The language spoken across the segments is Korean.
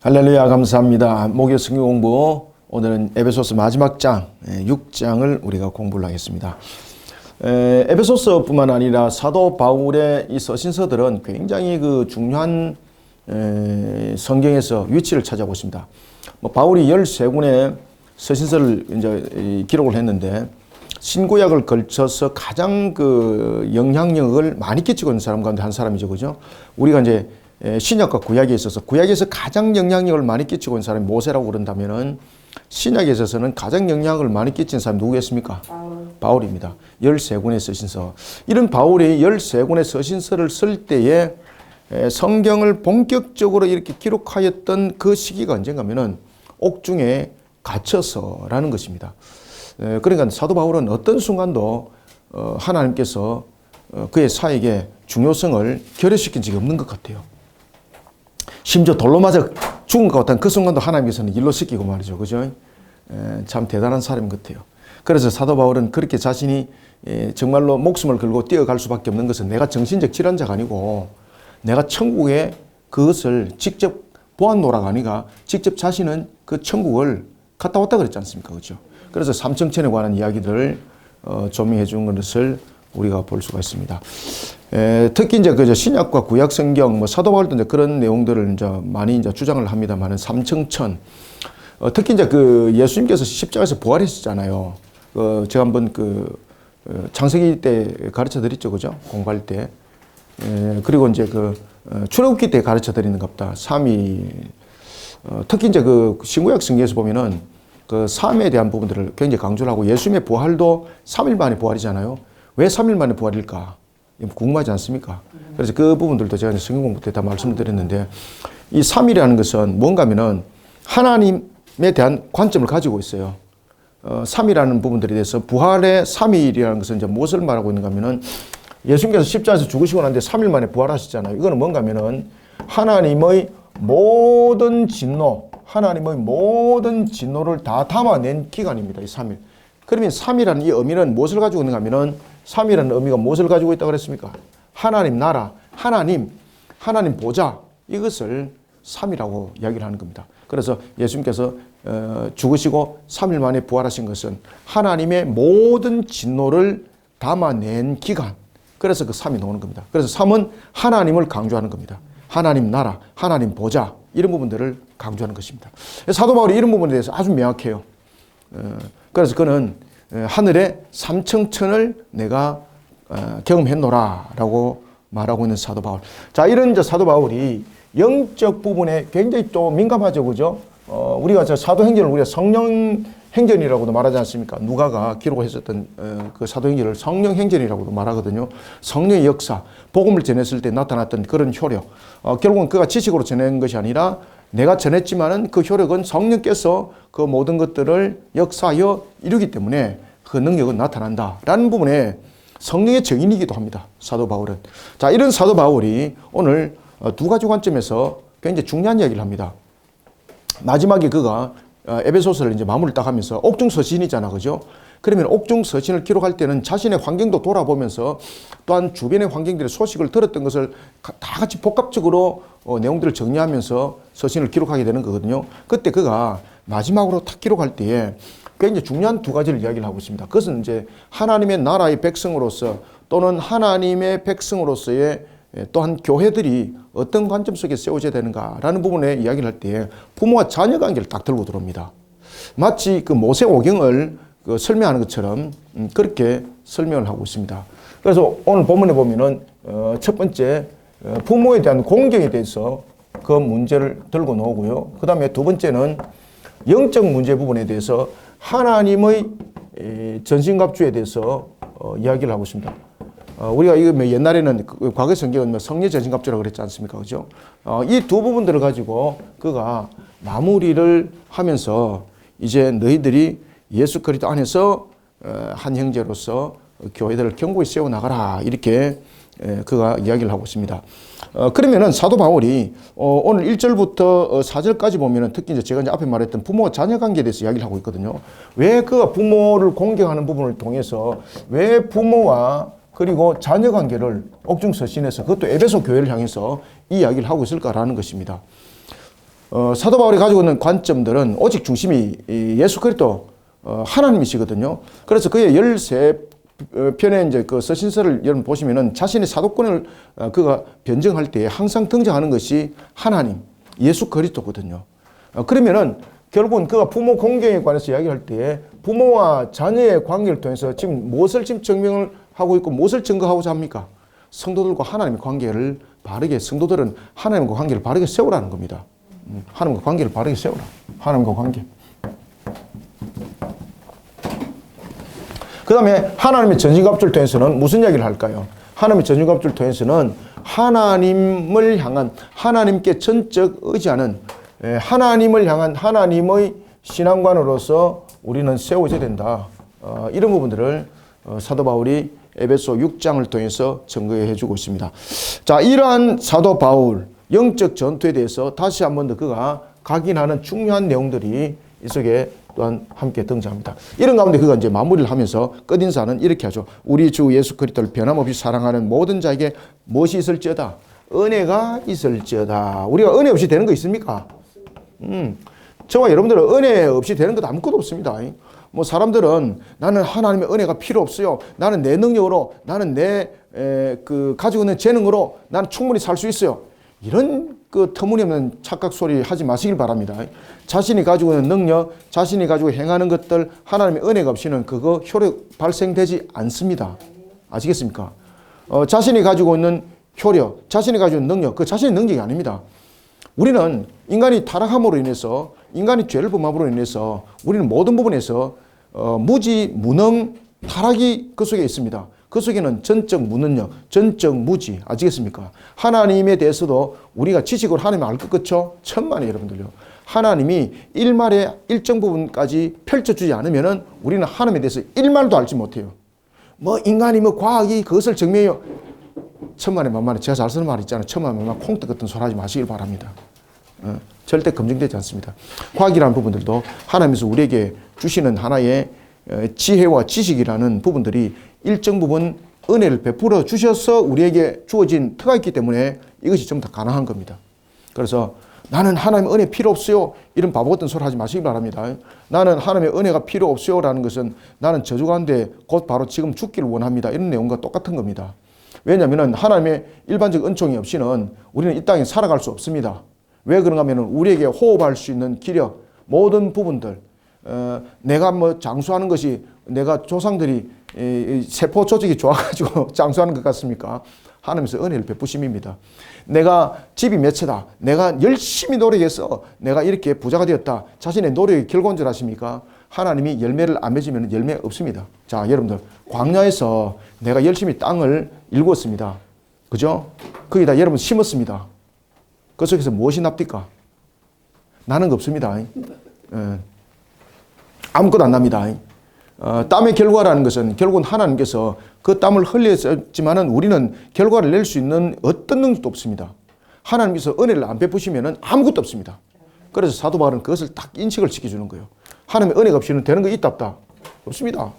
할렐루야, 감사합니다. 목요 성경 공부, 오늘은 에베소서 마지막 장 6장을 우리가 공부를 하겠습니다. 에베소서뿐만 아니라 사도 바울의 이 서신서들은 굉장히 중요한 성경에서 위치를 차지하고 있습니다. 바울이 13권의 서신서를 이제 기록을 했는데, 신구약을 걸쳐서 가장 영향력을 많이 끼치고 있는 사람 가운데 한 사람이죠, 그죠? 우리가 이제 신약과 구약에 있어서, 구약에서 가장 영향력을 많이 끼치고 있는 사람이 모세라고 그런다면은, 신약에 있어서는 가장 영향력을 많이 끼친 사람이 누구겠습니까? 바울입니다. 13권의 서신서. 이런 바울이 13권의 서신서를 쓸 때에 성경을 본격적으로 이렇게 기록하였던 그 시기가 언젠가 하면은 옥중에 갇혀서라는 것입니다. 그러니까 사도 바울은 어떤 순간도 하나님께서 그의 사역의 중요성을 결여시킨 적이 없는 것 같아요. 심지어 돌로 맞아 죽은 것 같은 그 순간도 하나님께서는 일로 시키고 말이죠. 그죠? 참 대단한 사람 같아요. 그래서 사도 바울은 그렇게 자신이 정말로 목숨을 걸고 뛰어갈 수밖에 없는 것은, 내가 정신적 질환자가 아니고 내가 천국에 그것을 직접 보았노라가 아니라 직접 자신은 그 천국을 갔다 왔다 그랬지 않습니까? 그죠? 그래서 삼층천에 관한 이야기들을 조명해 준 것을 우리가 볼 수가 있습니다. 특히 이제 신약과 구약 성경, 사도 바울도 이제 그런 내용들을 이제 많이 이제 주장을 합니다만은, 삼층천. 특히 이제 예수님께서 십자가에서 부활하셨잖아요. 제가 한번 창세기 때 가르쳐 드렸죠, 그죠? 공부할 때. 그리고 이제 출애굽기 때 가르쳐 드리는 겁니다. 삼위. 특히 이제 신구약 성경에서 보면은 삼위에 대한 부분들을 굉장히 강조를 하고, 예수님의 부활도 3일 만에 부활이잖아요. 왜 3일 만에 부활일까? 궁금하지 않습니까? 그래서 그 부분들도 제가 성경 공부 때 다 말씀을 드렸는데, 이 3일이라는 것은 뭔가 하면은 하나님에 대한 관점을 가지고 있어요. 3일이라는 부분들에 대해서, 부활의 3일이라는 것은 이제 무엇을 말하고 있는가 하면은, 예수님께서 십자가에서 죽으시고 난데 3일 만에 부활하시잖아요. 이거는 뭔가 하면은 하나님의 모든 진노, 하나님의 모든 진노를 다 담아낸 기간입니다. 이 3일. 그러면 3이라는 이 의미는 무엇을 가지고 있는가 하면은, 3이라는 의미가 무엇을 가지고 있다고 그랬습니까? 하나님 나라, 하나님 보좌, 이것을 3이라고 이야기를 하는 겁니다. 그래서 예수님께서 죽으시고 3일 만에 부활하신 것은 하나님의 모든 진노를 담아낸 기간, 그래서 3이 나오는 겁니다. 그래서 3은 하나님을 강조하는 겁니다. 하나님 나라, 하나님 보좌, 이런 부분들을 강조하는 것입니다. 사도 바울이 이런 부분에 대해서 아주 명확해요. 그래서 그는 하늘의 삼층천을 내가 경험했노라라고 말하고 있는 사도 바울. 자, 이런 사도 바울이 영적 부분에 굉장히 또 민감하죠, 그죠? 우리가 사도행전을 우리가 성령행전이라고도 말하지 않습니까? 누가가 기록했었던 그 사도행전을 성령행전이라고도 말하거든요. 성령의 역사, 복음을 전했을 때 나타났던 그런 효력. 결국은 그가 지식으로 전한 것이 아니라 내가 전했지만은 그 효력은 성령께서 그 모든 것들을 역사하여 이루기 때문에 그 능력은 나타난다라는 부분에 성령의 증인이기도 합니다, 사도 바울은. 자, 이런 사도 바울이 오늘 두 가지 관점에서 굉장히 중요한 이야기를 합니다. 마지막에 그가 에베소서를 이제 마무리를 딱 하면서, 옥중 서신이잖아, 그죠? 그러면 옥중 서신을 기록할 때는 자신의 환경도 돌아보면서, 또한 주변의 환경들의 소식을 들었던 것을 다 같이 복합적으로 내용들을 정리하면서 서신을 기록하게 되는 거거든요. 그때 그가 마지막으로 딱 기록할 때에 굉장히 중요한 두 가지를 이야기를 하고 있습니다. 그것은 이제 하나님의 나라의 백성으로서, 또는 하나님의 백성으로서의 또한 교회들이 어떤 관점 속에 세워져야 되는가라는 부분에 이야기를 할 때 부모와 자녀 관계를 딱 들고 들어옵니다. 마치 모세 오경을 설명하는 것처럼 그렇게 설명을 하고 있습니다. 그래서 오늘 본문에 보면은 첫 번째, 부모에 대한 공경에 대해서 그 문제를 들고 나오고요. 그 다음에 두 번째는 영적 문제 부분에 대해서 하나님의 전신갑주에 대해서 이야기를 하고 있습니다. 우리가 이거 옛날에는 과거 성경은 성령 전신갑주라고 그랬지 않습니까? 그죠? 이 두 부분들을 가지고 그가 마무리를 하면서, 이제 너희들이 예수 그리스도 안에서 한 형제로서 교회들을 견고히 세워나가라, 이렇게 그가 이야기를 하고 있습니다. 그러면은 사도 바울이 오늘 1절부터 4절까지 보면은, 특히 이제 제가 이제 앞에 말했던 부모와 자녀 관계에 대해서 이야기를 하고 있거든요. 왜 그가 부모를 공경하는 부분을 통해서 왜 부모와 그리고 자녀 관계를 옥중 서신에서, 그것도 에베소 교회를 향해서 이 이야기를 하고 있을까라는 것입니다. 사도 바울이 가지고 있는 관점들은 오직 중심이 예수 그리스도 하나님이시거든요. 그래서 그의 13편의 이제 그 서신서를 여러분 보시면은 자신의 사도권을 그가 변증할 때 항상 등장하는 것이 하나님, 예수 그리스도거든요. 그러면은 결국은 그가 부모 공경에 관해서 이야기할 때 부모와 자녀의 관계를 통해서 지금 무엇을 지금 증명을 하고 있고 무엇을 증거하고자 합니까? 성도들과 하나님의 관계를 바르게, 성도들은 하나님과 관계를 바르게 세우라는 겁니다. 하나님과 관계를 바르게 세우라. 하나님과 관계. 그 다음에 하나님의 전신갑주를 통해서는 무슨 이야기를 할까요? 하나님의 전신갑주를 통해서는 하나님을 향한, 하나님께 전적 의지하는, 하나님을 향한 하나님의 신앙관으로서 우리는 세워져야 된다. 이런 부분들을 사도 바울이 에베소 6장을 통해서 증거해 주고 있습니다. 자, 이러한 사도 바울 영적 전투에 대해서 다시 한 번 더 그가 각인하는 중요한 내용들이 이 속에 또한 함께 등장합니다. 이런 가운데 그가 이제 마무리를 하면서 끝인사는 이렇게 하죠. 우리 주 예수 그리스도를 변함없이 사랑하는 모든 자에게 무엇이 있을지어다? 은혜가 있을지어다. 우리가 은혜 없이 되는 거 있습니까? 저와 여러분들은 은혜 없이 되는 것 아무것도 없습니다. 뭐 사람들은 나는 하나님의 은혜가 필요 없어요. 나는 내 능력으로, 나는 내 가지고 있는 재능으로 나는 충분히 살 수 있어요. 이런 그 터무니없는 착각 소리 하지 마시길 바랍니다. 자신이 가지고 있는 능력, 자신이 가지고 행하는 것들, 하나님의 은혜가 없이는 그거 효력 발생되지 않습니다. 아시겠습니까? 자신이 가지고 있는 효력, 자신이 가지고 있는 능력, 그 자신의 능력이 아닙니다. 우리는 인간이 타락함으로 인해서, 인간이 죄를 범함으로 인해서 우리는 모든 부분에서 무지, 무능, 타락이 그 속에 있습니다. 그 속에는 전적 무능력, 전적 무지, 아시겠습니까? 하나님에 대해서도 우리가 지식으로 하나님을 알 것 같죠? 천만에 여러분들요. 하나님이 일말의 일정 부분까지 펼쳐주지 않으면은 우리는 하나님에 대해서 일말도 알지 못해요. 뭐 인간이 뭐 과학이 그것을 증명해요. 천만에 만만에 제가 잘 쓰는 말 있잖아요. 천만에 만만에 콩떡 같은 소리 하지 마시길 바랍니다. 절대 검증되지 않습니다. 과학이라는 부분들도 하나님께서 우리에게 주시는 하나의 지혜와 지식이라는 부분들이 일정 부분 은혜를 베풀어 주셔서 우리에게 주어진 터가 있기 때문에 이것이 전부 다 가능한 겁니다. 그래서 나는 하나님의 은혜 필요 없어요. 이런 바보 같은 소리 하지 마시기 바랍니다. 나는 하나님의 은혜가 필요 없어요 라는 것은 나는 저주 가운데 곧 바로 지금 죽기를 원합니다. 이런 내용과 똑같은 겁니다. 왜냐하면 하나님의 일반적 은총이 없이는 우리는 이 땅에 살아갈 수 없습니다. 왜 그런가 하면 우리에게 호흡할 수 있는 기력, 모든 부분들, 내가 뭐 장수하는 것이 내가 조상들이 세포 조직이 좋아가지고 장수하는 것 같습니까? 하나님께서 은혜를 베푸심입니다. 내가 집이 몇 채다. 내가 열심히 노력해서 내가 이렇게 부자가 되었다. 자신의 노력의 결과인 줄 아십니까? 하나님이 열매를 안 맺으면 열매 없습니다. 자, 여러분들 광야에서 내가 열심히 땅을 일구었습니다. 그죠? 거기다 여러분 심었습니다. 그 속에서 무엇이 납니까? 나는 거 없습니다. 아무것도 안 납니다. 땀의 결과라는 것은 결국은 하나님께서 그 땀을 흘렸지만은 우리는 결과를 낼 수 있는 어떤 능력도 없습니다. 하나님께서 은혜를 안 베푸시면은 아무것도 없습니다. 그래서 사도 바울은 그것을 딱 인식을 시켜주는 거예요. 하나님의 은혜가 없이는 되는 거 있다 없다? 없습니다.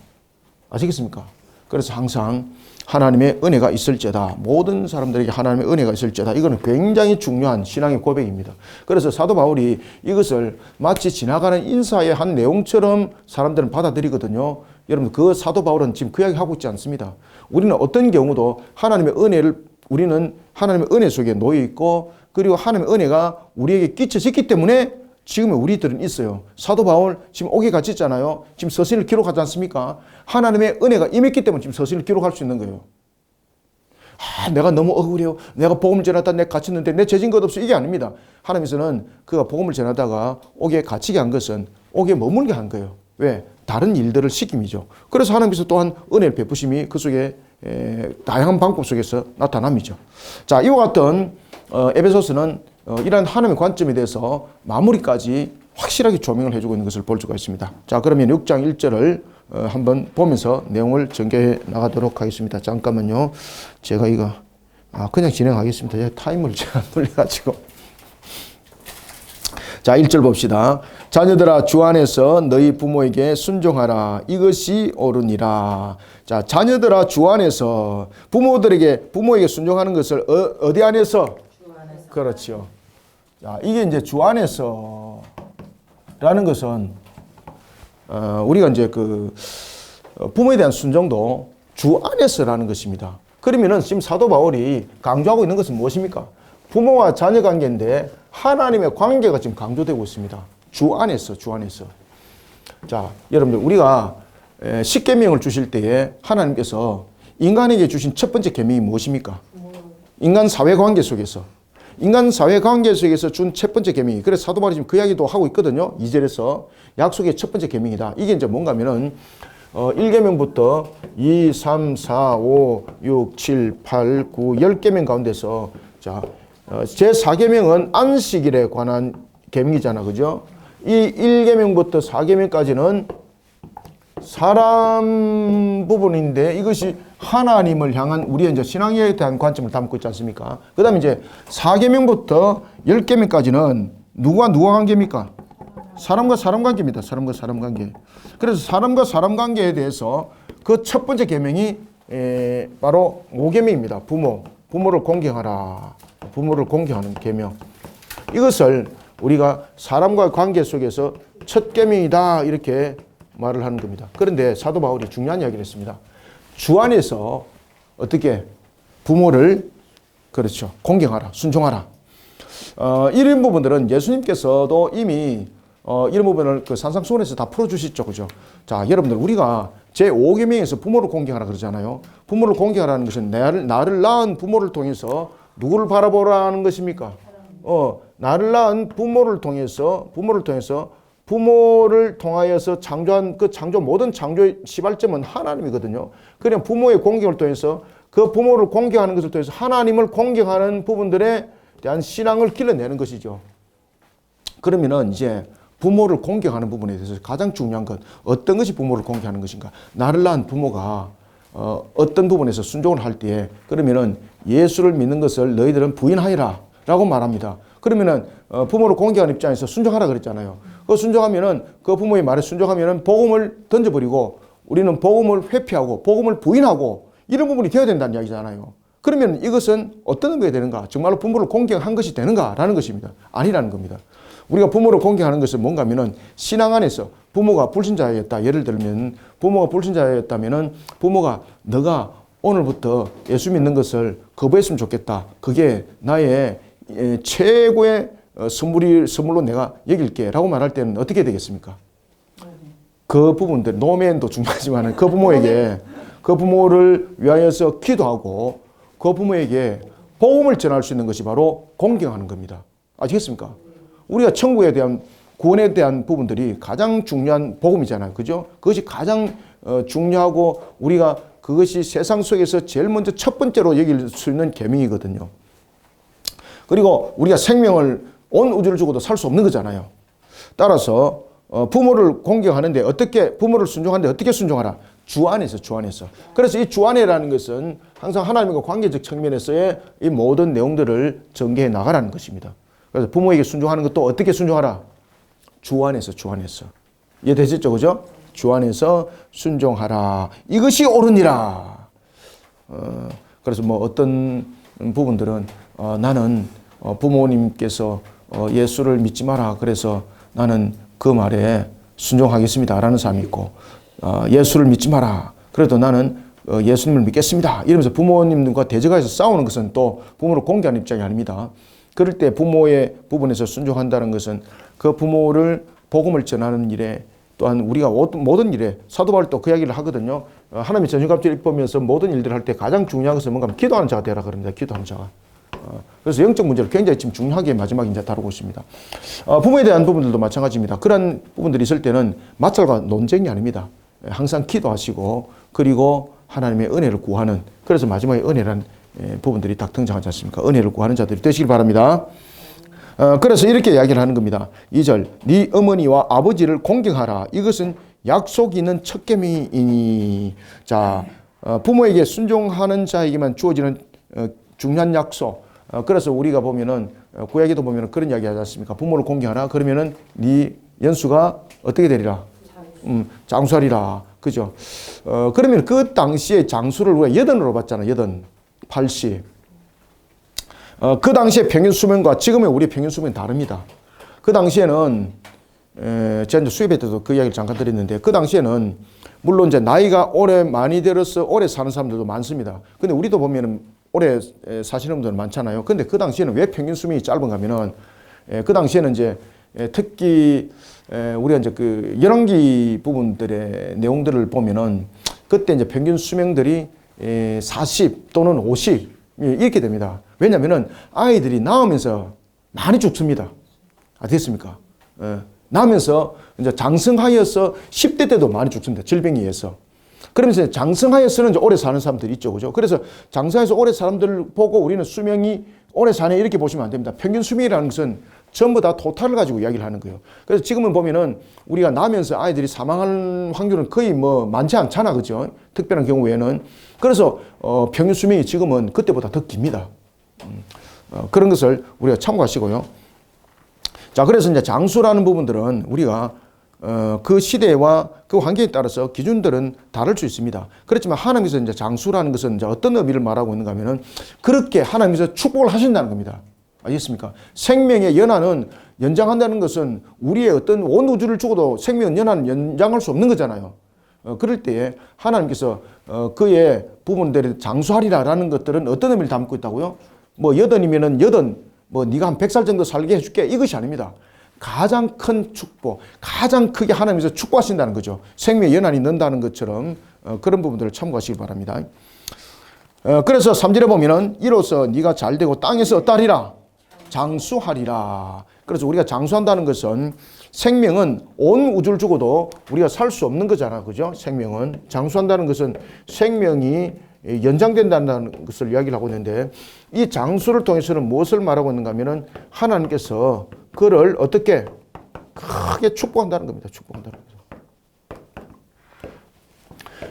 아시겠습니까? 그래서 항상 하나님의 은혜가 있을지어다. 모든 사람들에게 하나님의 은혜가 있을지어다. 이거는 굉장히 중요한 신앙의 고백입니다. 그래서 사도 바울이 이것을 마치 지나가는 인사의 한 내용처럼 사람들은 받아들이거든요. 여러분 그 사도 바울은 지금 그 이야기 하고 있지 않습니다. 우리는 어떤 경우도 하나님의 은혜를 우리는 하나님의 은혜 속에 놓여 있고 그리고 하나님의 은혜가 우리에게 끼쳐졌기 때문에 지금 우리들은 있어요. 사도 바울 지금 옥에 갇혔잖아요. 지금 서신을 기록하지 않습니까? 하나님의 은혜가 임했기 때문에 지금 서신을 기록할 수 있는 거예요. 내가 너무 억울해요. 내가 복음을 전하다 내가 갇혔는데 내 죄진 것 없어. 이게 아닙니다. 하나님께서는 그가 복음을 전하다가 옥에 갇히게 한 것은 옥에 머물게 한 거예요. 왜? 다른 일들을 시킴이죠. 그래서 하나님께서 또한 은혜를 베푸심이 그 속에 다양한 방법 속에서 나타남이죠. 자, 이와 같은 에베소서는 이러한 하나님의 관점에 대해서 마무리까지 확실하게 조명을 해주고 있는 것을 볼 수가 있습니다. 자, 그러면 6장 1절을 한번 보면서 내용을 전개해 나가도록 하겠습니다. 잠깐만요. 제가 이거 그냥 진행하겠습니다. 타임을 제가 돌려가지고. 자, 1절 봅시다. 자녀들아 주 안에서 너희 부모에게 순종하라. 이것이 옳으니라. 자, 자녀들아 주 안에서 부모에게 순종하는 것을 어디 안에서? 주 안에서. 그렇죠. 자, 이게 이제 주 안에서 라는 것은 우리가 이제 그 부모에 대한 순종도 주 안에서라는 것입니다. 그러면은 지금 사도 바울이 강조하고 있는 것은 무엇입니까? 부모와 자녀 관계인데 하나님의 관계가 지금 강조되고 있습니다. 주 안에서, 주 안에서. 자, 여러분들 우리가 십계명을 주실 때에 하나님께서 인간에게 주신 첫 번째 계명이 무엇입니까? 인간 사회 관계 속에서. 인간 사회 관계 속에서 준 첫 번째 계명이, 그래서 사도 바울이 지금 그 이야기도 하고 있거든요. 2절에서 약속의 첫 번째 계명이다. 이게 이제 뭔가 하면은 1계명부터 2, 3, 4, 5, 6, 7, 8, 9, 10계명 가운데서 자, 제4계명은 안식일에 관한 계명이잖아. 그죠? 이 1계명부터 4계명까지는 사람 부분인데 이것이 하나님을 향한 우리의 이제 신앙에 대한 관점을 담고 있지 않습니까? 그 다음에 이제 4계명부터 10계명까지는 누구와 관계입니까? 사람과 사람 관계입니다. 사람과 사람 관계. 그래서 사람과 사람 관계에 대해서 그 첫 번째 계명이 바로 5계명입니다. 부모를 공경하라. 부모를 공경하는 계명. 이것을 우리가 사람과의 관계 속에서 첫 계명이다 이렇게 말을 하는 겁니다. 그런데 사도 바울이 중요한 이야기를 했습니다. 주 안에서 어떻게 부모를 그렇죠. 공경하라. 순종하라. 이런 부분들은 예수님께서도 이미 이런 부분을 그 산상수훈에서 다 풀어주시죠. 그죠? 자, 여러분들 우리가 제5계명에서 부모를 공경하라 그러잖아요. 부모를 공경하라는 것은 나를 낳은 부모를 통해서 누구를 바라보라는 것입니까? 나를 낳은 부모를 통해서 부모를 통하여서 창조한 그 모든 창조의 시발점은 하나님이거든요. 그냥 부모의 공경을 통해서 그 부모를 공경하는 것을 통해서 하나님을 공경하는 부분들에 대한 신앙을 길러내는 것이죠. 그러면은 이제 부모를 공경하는 부분에 대해서 가장 중요한 것, 어떤 것이 부모를 공경하는 것인가? 나를 낳은 부모가 어떤 부분에서 순종을 할 때에 그러면은 예수를 믿는 것을 너희들은 부인하여라 라고 말합니다. 그러면은 부모를 공경하는 입장에서 순종하라 그랬잖아요. 그 순종하면은 그 부모의 말에 순종하면은 복음을 던져버리고 우리는 복음을 회피하고 복음을 부인하고 이런 부분이 되어야 된다는 이야기잖아요. 그러면 이것은 어떤 의미가 되는가? 정말로 부모를 공경한 것이 되는가라는 것입니다. 아니라는 겁니다. 우리가 부모를 공경하는 것은 뭔가 하면은 신앙 안에서 부모가 불신자였다. 예를 들면 부모가 불신자였다면은 부모가 너가 오늘부터 예수 믿는 것을 거부했으면 좋겠다. 그게 나의 최고의 선물로 내가 여길게 라고 말할 때는 어떻게 되겠습니까? 그 부분들, 노멘도 중요하지만 그 부모에게 그 부모를 위하여서 기도하고 그 부모에게 복음을 전할 수 있는 것이 바로 공경하는 겁니다. 아시겠습니까? 우리가 천국에 대한 구원에 대한 부분들이 가장 중요한 복음이잖아요. 그죠? 그것이 가장 중요하고 우리가 그것이 세상 속에서 제일 먼저 첫 번째로 여길 수 있는 계명이거든요. 그리고 우리가 생명을 온 우주를 주고도 살 수 없는 거잖아요. 따라서 부모를 공경하는데 부모를 순종하는데 어떻게 순종하라? 주 안에서. 그래서 이 주 안에라는 것은 항상 하나님과 관계적 측면에서의 이 모든 내용들을 전개해 나가라는 것입니다. 그래서 부모에게 순종하는 것도 어떻게 순종하라? 주 안에서. 이해되셨죠? 그죠? 주 안에서 순종하라. 이것이 옳으니라. 그래서 뭐 어떤 부분들은 나는 부모님께서 예수를 믿지 마라. 그래서 나는 그 말에 순종하겠습니다. 라는 사람이 있고 예수를 믿지 마라. 그래도 나는 예수님을 믿겠습니다. 이러면서 부모님과 대적해서 싸우는 것은 또 부모를 공개하는 입장이 아닙니다. 그럴 때 부모의 부분에서 순종한다는 것은 그 부모를 복음을 전하는 일에 또한 우리가 모든 일에 사도 바울도 그 이야기를 하거든요. 하나님의 전신갑주를 입으면서 모든 일들을 할 때 가장 중요한 것은 뭔가 기도하는 자가 되라 그럽니다. 기도하는 자가. 그래서 영적 문제를 굉장히 지금 중요하게 마지막에 이제 다루고 있습니다. 부모에 대한 부분들도 마찬가지입니다. 그런 부분들이 있을 때는 마찰과 논쟁이 아닙니다. 항상 기도하시고 그리고 하나님의 은혜를 구하는, 그래서 마지막에 은혜라는 부분들이 딱 등장하지 않습니까? 은혜를 구하는 자들이 되시길 바랍니다. 그래서 이렇게 이야기를 하는 겁니다. 2절, 네 어머니와 아버지를 공경하라. 이것은 약속이 있는 첫 계명이니. 자, 부모에게 순종하는 자에게만 주어지는 중요한 약속. 그래서 우리가 보면은 구약에도 보면은 그런 이야기 하지 않습니까? 부모를 공경하라. 그러면은 네 연수가 어떻게 되리라? 장수하리라. 그죠? 그러면 그 당시에 장수를 우리가 여든으로 봤잖아. 80. 그 당시의 평균 수명과 지금의 우리 평균 수명이 다릅니다. 그 당시에는 제가 이제 수입회 때도 그 이야기를 잠깐 드렸는데 그 당시에는 물론 이제 나이가 오래 많이 들어서 오래 사는 사람들도 많습니다. 근데 우리도 보면은 오래 사시는 분들 많잖아요. 근데 그 당시에는 왜 평균 수명이 짧은가 하면은 그 당시에는 이제 특히 우리가 이제 그 열왕기 부분들의 내용들을 보면은 그때 이제 평균 수명들이 40 또는 50 이렇게 됩니다. 왜냐면은 아이들이 낳으면서 많이 죽습니다. 됐습니까? 낳으면서 이제 장성하여서 10대 때도 많이 죽습니다. 질병에 의해서. 그러면서 장성하여서는 이제 오래 사는 사람들이 있죠. 그죠? 그래서 장성하여서 오래 사람들을 보고 우리는 수명이 오래 사네 이렇게 보시면 안 됩니다. 평균 수명이라는 것은 전부 다 토탈을 가지고 이야기를 하는 거예요. 그래서 지금은 보면은 우리가 나면서 아이들이 사망할 확률은 거의 뭐 많지 않잖아. 그죠? 특별한 경우 외에는. 그래서 평균 수명이 지금은 그때보다 더 깁니다. 그런 것을 우리가 참고하시고요. 자, 그래서 이제 장수라는 부분들은 우리가 그 시대와 그 환경에 따라서 기준들은 다를 수 있습니다. 그렇지만 하나님께서 이제 장수라는 것은 이제 어떤 의미를 말하고 있는가 하면은 그렇게 하나님께서 축복을 하신다는 겁니다. 알겠습니까? 생명의 연한은 연장한다는 것은 우리의 어떤 온 우주를 주고도 생명의 연한은 연장할 수 없는 거잖아요. 그럴 때에 하나님께서 그의 부분들을 장수하리라라는 것들은 어떤 의미를 담고 있다고요? 뭐 80이면은 80, 뭐 네가 한 100살 정도 살게 해줄게 이것이 아닙니다. 가장 큰 축복, 가장 크게 하나님께서 축복하신다는 거죠. 생명의 연한이 는다는 것처럼 그런 부분들을 참고하시기 바랍니다. 그래서 3절에 보면은 이로써 네가 잘되고 땅에서 어떠하리라? 장수하리라. 그래서 우리가 장수한다는 것은 생명은 온 우주를 주고도 우리가 살 수 없는 거잖아. 그죠? 생명은. 장수한다는 것은 생명이 연장된다는 것을 이야기를 하고 있는데 이 장수를 통해서는 무엇을 말하고 있는가 하면은 하나님께서 그를 어떻게 크게 축복한다는 겁니다. 축복한다는 거죠.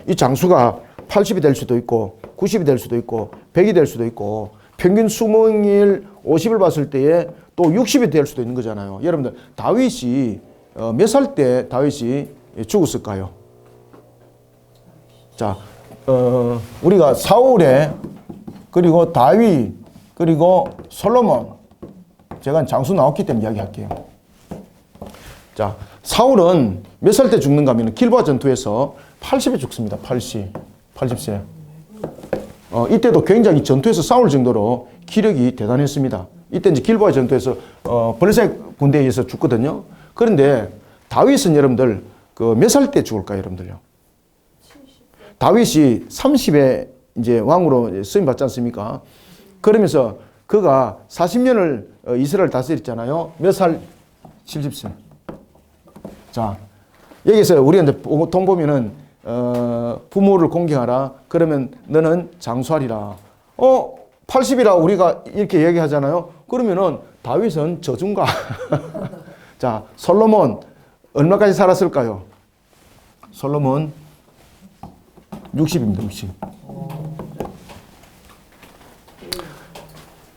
이 장수가 80이 될 수도 있고 90이 될 수도 있고 100이 될 수도 있고 평균 수명일 50을 봤을 때에 또 60이 될 수도 있는 거잖아요. 여러분들 다윗이 몇 살 때 다윗이 죽었을까요? 자, 우리가 사울에 그리고 다윗 그리고 솔로몬 제가 장수 나왔기 때문에 이야기할게요. 자, 사울은 몇 살 때 죽는가 하면 길보아 전투에서 80에 죽습니다. 80세. 이때도 굉장히 전투에서 싸울 정도로 기력이 대단했습니다. 이때 이제 길보아 전투에서 블레셋 군대에 의해서 죽거든요. 그런데 다윗은 여러분들 그 몇 살 때 죽을까요, 여러분들요? 다윗이 30에 이제 왕으로 쓰임 받지 않습니까? 그러면서 그가 40년을 이스라엘 다스렸잖아요. 몇 살? 70세. 자, 여기서 우리가 이제 돈 보면은 부모를 공경하라. 그러면 너는 장수하리라. 80이라 우리가 이렇게 얘기하잖아요. 그러면은 다윗은 저준가? 자, 솔로몬 얼마까지 살았을까요? 솔로몬 60입니다. 60.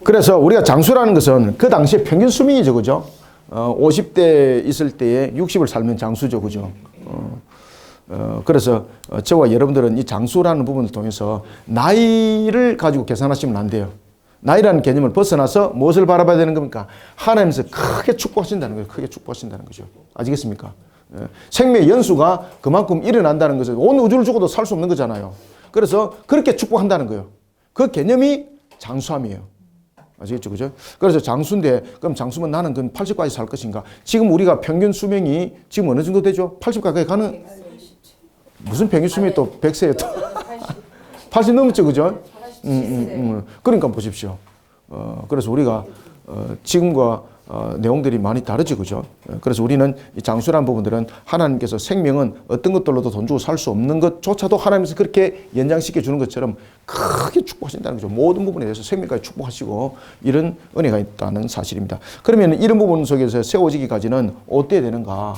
그래서 우리가 장수라는 것은 그 당시에 평균 수명이죠. 그죠? 50대 있을 때에 60을 살면 장수죠. 그죠? 그래서 저와 여러분들은 이 장수라는 부분을 통해서 나이를 가지고 계산하시면 안 돼요. 나이라는 개념을 벗어나서 무엇을 바라봐야 되는 겁니까? 하나님께서 크게 축복하신다는 거예요. 크게 축복하신다는 거죠. 아시겠습니까? 생명의 연수가 그만큼 일어난다는 것은 온 우주를 주고도 살 수 없는 거잖아요. 그래서 그렇게 축복한다는 거예요. 그 개념이 장수함이에요. 아시겠죠? 그죠? 그래서 장수인데, 그럼 장수면 나는 그럼 80까지 살 것인가? 지금 우리가 평균 수명이 지금 어느 정도 되죠? 80까지 가는? 무슨 평균 수명이 또 100세에 또. 80 넘었죠? 그죠? 그러니까 보십시오. 그래서 우리가 지금과 내용들이 많이 다르죠. 그죠? 그래서 우리는 이 장수라는 부분들은 하나님께서 생명은 어떤 것들로도 돈 주고 살 수 없는 것조차도 하나님께서 그렇게 연장시켜 주는 것처럼 크게 축복하신다는 거죠. 모든 부분에 대해서 생명까지 축복하시고 이런 은혜가 있다는 사실입니다. 그러면 이런 부분 속에서 세워지기까지는 어때야 되는가?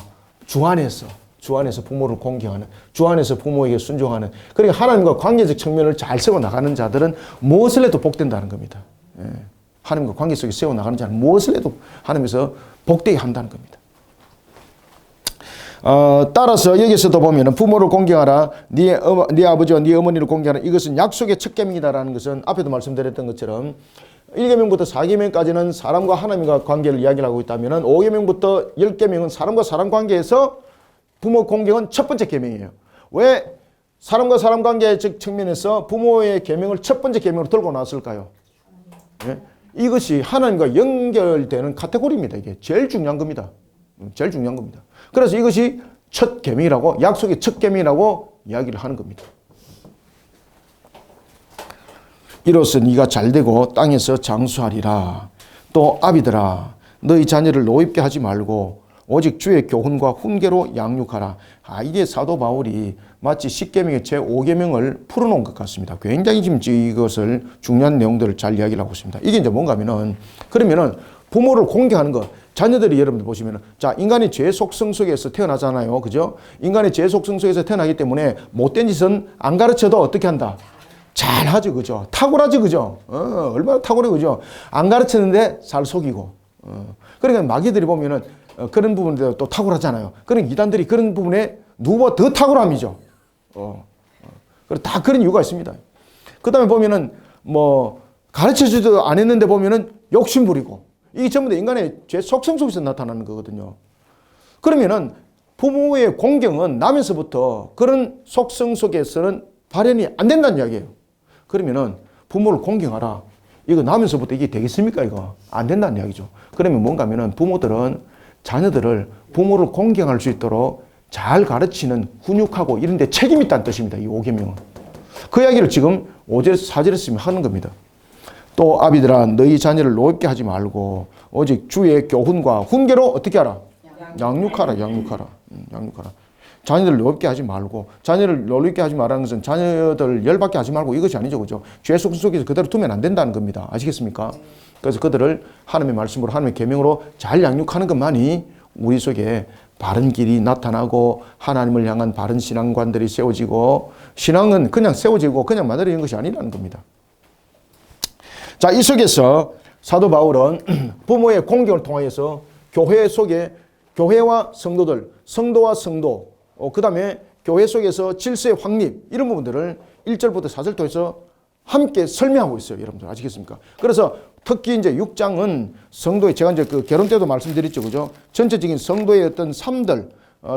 주 안에서 부모를 공경하는, 주 안에서 부모에게 순종하는, 그러니까 하나님과 관계적 측면을 잘 세워나가는 자들은 무엇을 해도 복된다는 겁니다. 하나님과 관계 속에 세워나가는 자는 무엇을 해도 하나님께서 복되게 한다는 겁니다. 따라서 여기서도 보면 부모를 공경하라, 네 아버지와 네 어머니를 공경하라, 이것은 약속의 첫 계명이다라는 것은 앞에도 말씀드렸던 것처럼 1계명부터 4계명까지는 사람과 하나님과 관계를 이야기를 하고 있다면 5계명부터 10계명은 사람과 사람 관계에서 부모 공경은 첫 번째 계명이에요. 왜 사람과 사람 관계 측면에서 부모의 계명을 첫 번째 계명으로 들고 나왔을까요? 예? 이것이 하나님과 연결되는 카테고리입니다. 이게 제일 중요한 겁니다. 제일 중요한 겁니다. 그래서 이것이 첫 계명이라고, 약속의 첫 계명이라고 이야기를 하는 겁니다. 이로써 네가 잘되고 땅에서 장수하리라. 또 아비들아 너희 자녀를 노입게 하지 말고 오직 주의 교훈과 훈계로 양육하라. 이게 사도 바울이 마치 10계명의 제5계명을 풀어놓은 것 같습니다. 굉장히 지금 이것을 중요한 내용들을 잘 이야기를 하고 있습니다. 이게 이제 뭔가 하면은, 그러면은 부모를 공경하는 것, 자녀들이 여러분들 보시면은, 자, 인간이 죄 속성 속에서 태어나잖아요. 그죠? 인간의 죄 속성 속에서 태어나기 때문에 못된 짓은 안 가르쳐도 어떻게 한다? 잘 하죠. 그죠? 탁월하죠. 그죠? 얼마나 탁월해. 그죠? 안 가르치는데 잘 속이고. 그러니까 마귀들이 보면은 그런 부분에 또 탁월하잖아요. 그런 이단들이 그런 부분에 누구보다 더 탁월함이죠. 그리고 다 그런 이유가 있습니다. 그 다음에 보면은 뭐 가르쳐주지도 안 했는데 보면은 욕심 부리고. 이게 전부 다 인간의 죄 속성 속에서 나타나는 거거든요. 그러면은 부모의 공경은 나면서부터 그런 속성 속에서는 발현이 안 된다는 이야기예요. 그러면은 부모를 공경하라. 이거 나면서부터 이게 되겠습니까? 이거 안 된다는 이야기죠. 그러면 뭔가 하면은 부모들은 자녀들을 부모를 공경할 수 있도록 잘 가르치는 훈육하고 이런 데 책임이 있다는 뜻입니다. 이 5계명은. 그 이야기를 지금 5절에서 4절에서 하는 겁니다. 또 아비들아 너희 자녀를 노엽게 하지 말고 오직 주의 교훈과 훈계로 어떻게 하라? 양육하라. 양육하라. 자녀들을 노엽게 하지 말고, 자녀를 노엽게 하지 말라는 것은 자녀들 열받게 하지 말고 이것이 아니죠. 그죠? 죄 속에서 그대로 두면 안 된다는 겁니다. 아시겠습니까? 그래서 그들을 하나님의 말씀으로, 하나님의 계명으로 잘 양육하는 것만이 우리 속에 바른 길이 나타나고 하나님을 향한 바른 신앙관들이 세워지고, 신앙은 그냥 세워지고 그냥 만들어지는 것이 아니라는 겁니다. 자, 이 속에서 사도 바울은 부모의 공경을 통하여서 교회 속에 교회와 성도들, 성도와 성도, 그 다음에 교회 속에서 질서의 확립, 이런 부분들을 1절부터 4절 통해서 함께 설명하고 있어요. 여러분들 아시겠습니까? 그래서 특히 이제 6장은 성도의, 제가 이제 그 결혼 때도 말씀드렸죠. 그죠? 전체적인 성도의 어떤 삶들,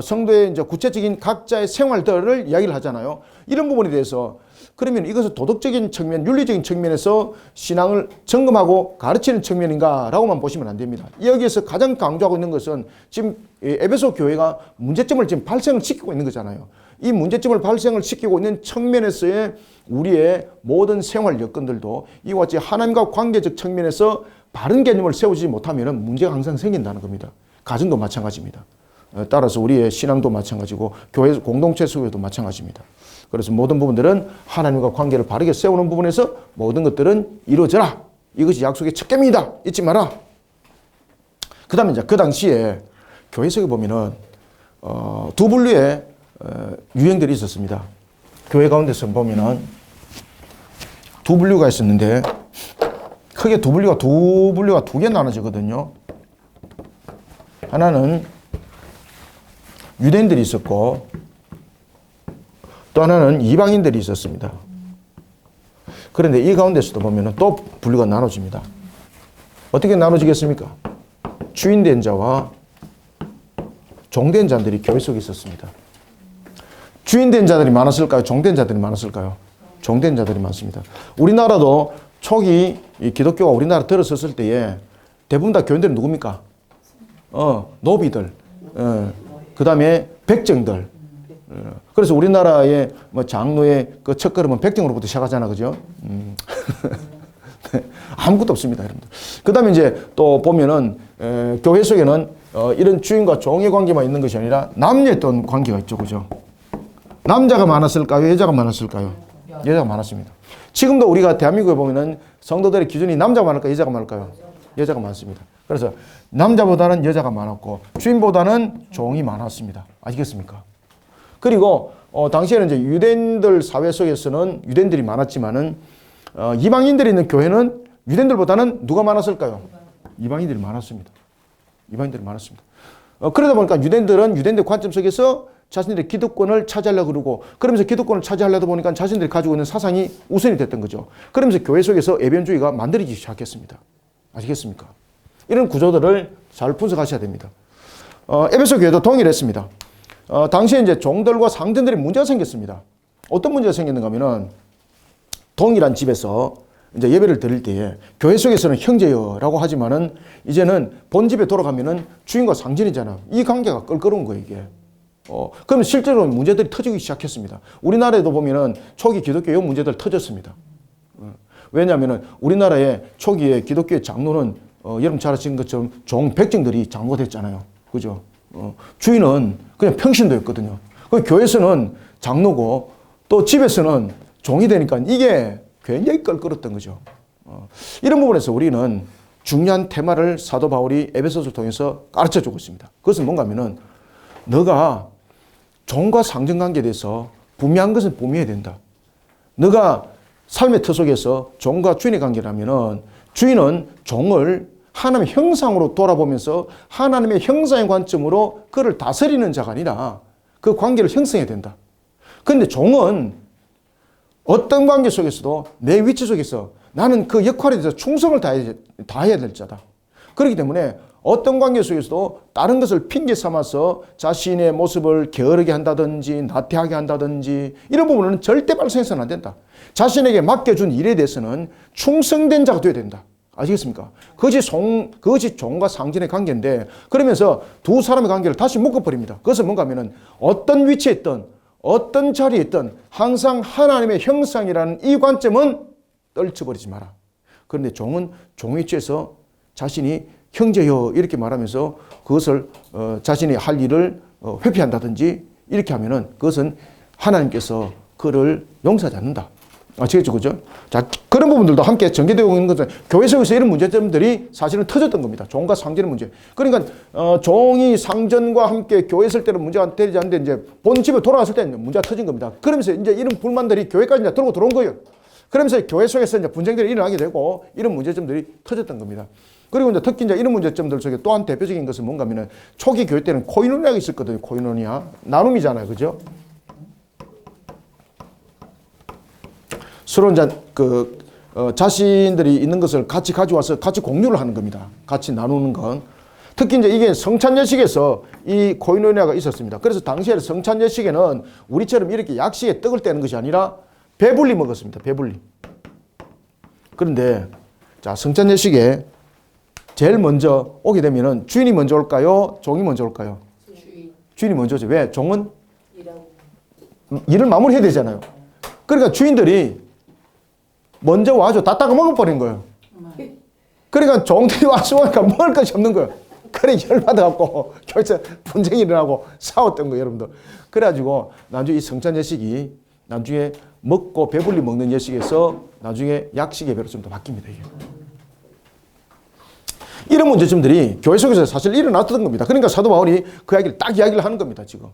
성도의 이제 구체적인 각자의 생활들을 이야기를 하잖아요. 이런 부분에 대해서, 그러면 이것은 도덕적인 측면, 윤리적인 측면에서 신앙을 점검하고 가르치는 측면인가라고만 보시면 안 됩니다. 여기에서 가장 강조하고 있는 것은 지금 에베소 교회가 문제점을 지금 발생을 시키고 있는 거잖아요. 이 문제점을 발생을 시키고 있는 측면에서의 우리의 모든 생활 여건들도 이와 같이 하나님과 관계적 측면에서 바른 개념을 세우지 못하면 문제가 항상 생긴다는 겁니다. 가정도 마찬가지입니다. 따라서 우리의 신앙도 마찬가지고 교회 공동체 속에도 마찬가지입니다. 그래서 모든 부분들은 하나님과 관계를 바르게 세우는 부분에서 모든 것들은 이루어져라. 이것이 약속의 첫 계명이다. 잊지 마라. 그 다음에 이제 그 당시에 교회 속에 보면은 두 분류의 유행들이 있었습니다. 교회 가운데서 보면은 두 분류가 있었는데 크게 두 분류가 두 개 나눠지거든요. 하나는 유대인들이 있었고 또 하나는 이방인들이 있었습니다. 그런데 이 가운데서도 보면은 또 분류가 나눠집니다. 어떻게 나눠지겠습니까? 주인된 자와 종된 자들이 교회 속에 있었습니다. 주인된 자들이 많았을까요? 종된 자들이 많았을까요? 종된 자들이 많습니다. 우리나라도 초기 이 기독교가 우리나라 들어섰을 때에 대부분 다 교인들은 누굽니까? 노비들, 그 다음에 백정들. 그래서 우리나라의 뭐 장로의 그 첫걸음은 백정으로부터 시작하잖아, 그죠? 아무것도 없습니다, 여러분들. 그 다음에 이제 또 보면은 교회 속에는 이런 주인과 종의 관계만 있는 것이 아니라 남녀의 어떤 관계가 있죠, 그죠? 남자가 많았을까요? 여자가 많았을까요? 여자가 많았습니다. 지금도 우리가 대한민국에 보면은 성도들의 기준이 남자가 많을까요? 여자가 많을까요? 여자가 많습니다. 그래서 남자보다는 여자가 많았고 주인보다는 종이 많았습니다. 아시겠습니까? 그리고 당시에는 이제 유대인들 사회 속에서는 유대인들이 많았지만은 이방인들이 있는 교회는 유대인들보다는 누가 많았을까요? 이방인들이 많았습니다. 이방인들이 많았습니다. 그러다 보니까 유대인들은 유대인들 관점 속에서 자신들의 기득권을 차지하려고 그러고 그러면서 기득권을 차지하려다 보니까 자신들이 가지고 있는 사상이 우선이 됐던 거죠. 그러면서 교회 속에서 애변주의가 만들어지기 시작했습니다. 아시겠습니까? 이런 구조들을 잘 분석하셔야 됩니다. 에베소 교회도 동일했습니다. 당시에 이제 종들과 상전들이 문제가 생겼습니다. 어떤 문제가 생겼는가 하면은 동일한 집에서 이제 예배를 드릴 때에 교회 속에서는 형제여라고 하지만은 이제는 본집에 돌아가면은 주인과 상전이잖아. 이 관계가 껄끄러운 거예요, 이게. 그러면 실제로 문제들이 터지기 시작했습니다. 우리나라에도 보면은 초기 기독교 이 문제들 터졌습니다. 왜냐하면은 우리나라의 초기에 기독교의 장로는 여러분 잘 아시는 것처럼 종 백정들이 장로가 됐잖아요. 그죠? 주인은 그냥 평신도였거든요. 그 교회에서는 장로고 또 집에서는 종이 되니까 이게 굉장히 껄끄럽던 거죠. 이런 부분에서 우리는 중요한 테마를 사도 바울이 에베소서를 통해서 가르쳐 주고 있습니다. 그것은 뭔가 하면은 너가 종과 상전 관계에 대해서 분명한 것은 분명해야 된다. 너가 삶의 터 속에서 종과 주인의 관계라면은 주인은 종을 하나님의 형상으로 돌아보면서 하나님의 형상의 관점으로 그를 다스리는 자가 아니라 그 관계를 형성해야 된다. 그런데 종은 어떤 관계 속에서도 내 위치 속에서 나는 그 역할에 대해서 충성을 다해야 될 자다. 그렇기 때문에 어떤 관계 속에서도 다른 것을 핑계 삼아서 자신의 모습을 게으르게 한다든지 나태하게 한다든지 이런 부분은 절대 발생해서는 안 된다. 자신에게 맡겨준 일에 대해서는 충성된 자가 되어야 된다. 아시겠습니까? 그것이 종과 상전의 관계인데 그러면서 두 사람의 관계를 다시 묶어버립니다. 그것은 뭔가 하면은 어떤 위치에 있든 어떤 자리에 있든 항상 하나님의 형상이라는 이 관점은 떨쳐버리지 마라. 그런데 종은 종의 위치에서 자신이 형제여 이렇게 말하면서 그것을 자신이 할 일을 회피한다든지 이렇게 하면은 그것은 하나님께서 그를 용서하지 않는다. 아시겠죠? 그죠? 자, 그런 부분들도 함께 전개되어 있는 것은 교회 속에서 이런 문제점들이 사실은 터졌던 겁니다. 종과 상전의 문제. 그러니까 종이 상전과 함께 교회 있을 때는 문제가 되지 않는데 이제 본집에 돌아갔을 때는 문제가 터진 겁니다. 그러면서 이제 이런 불만들이 교회까지 이제 들고 들어온 거예요. 그러면서 교회 속에서 이제 분쟁들이 일어나게 되고 이런 문제점들이 터졌던 겁니다. 그리고 이제 특히 이제 이런 문제점들 속에 또 한 대표적인 것은 뭔가 하면은 초기 교회 때는 코이노니아가 있었거든요. 코이노니아. 나눔이잖아요. 그죠? 서로 이제 자신들이 있는 것을 같이 가져와서 같이 공유를 하는 겁니다. 같이 나누는 건. 특히 이제 이게 성찬예식에서 이 코이노니아가 있었습니다. 그래서 당시에 성찬예식에는 우리처럼 이렇게 약식에 떡을 떼는 것이 아니라 배불리 먹었습니다. 배불리. 그런데 자, 성찬예식에 제일 먼저 오게 되면은 주인이 먼저 올까요? 종이 먼저 올까요? 주인이 먼저죠. 왜? 종은 일을 마무리해야 되잖아요. 그러니까 주인들이 먼저 와서 다 따가 먹어버린 거예요. 그러니까 종들이 와서 오니까 먹을 것이 없는 거예요. 그래 열받아갖고 교회에서 분쟁이 일어나고 싸웠던 거예요, 여러분들. 그래가지고 나중에 이 성찬 예식이 나중에 먹고 배불리 먹는 예식에서 나중에 약식 예배로 좀 더 바뀝니다. 이게. 이런 문제점들이 교회 속에서 사실 일어났던 겁니다. 그러니까 사도 바울이 그 이야기를 딱 이야기를 하는 겁니다. 지금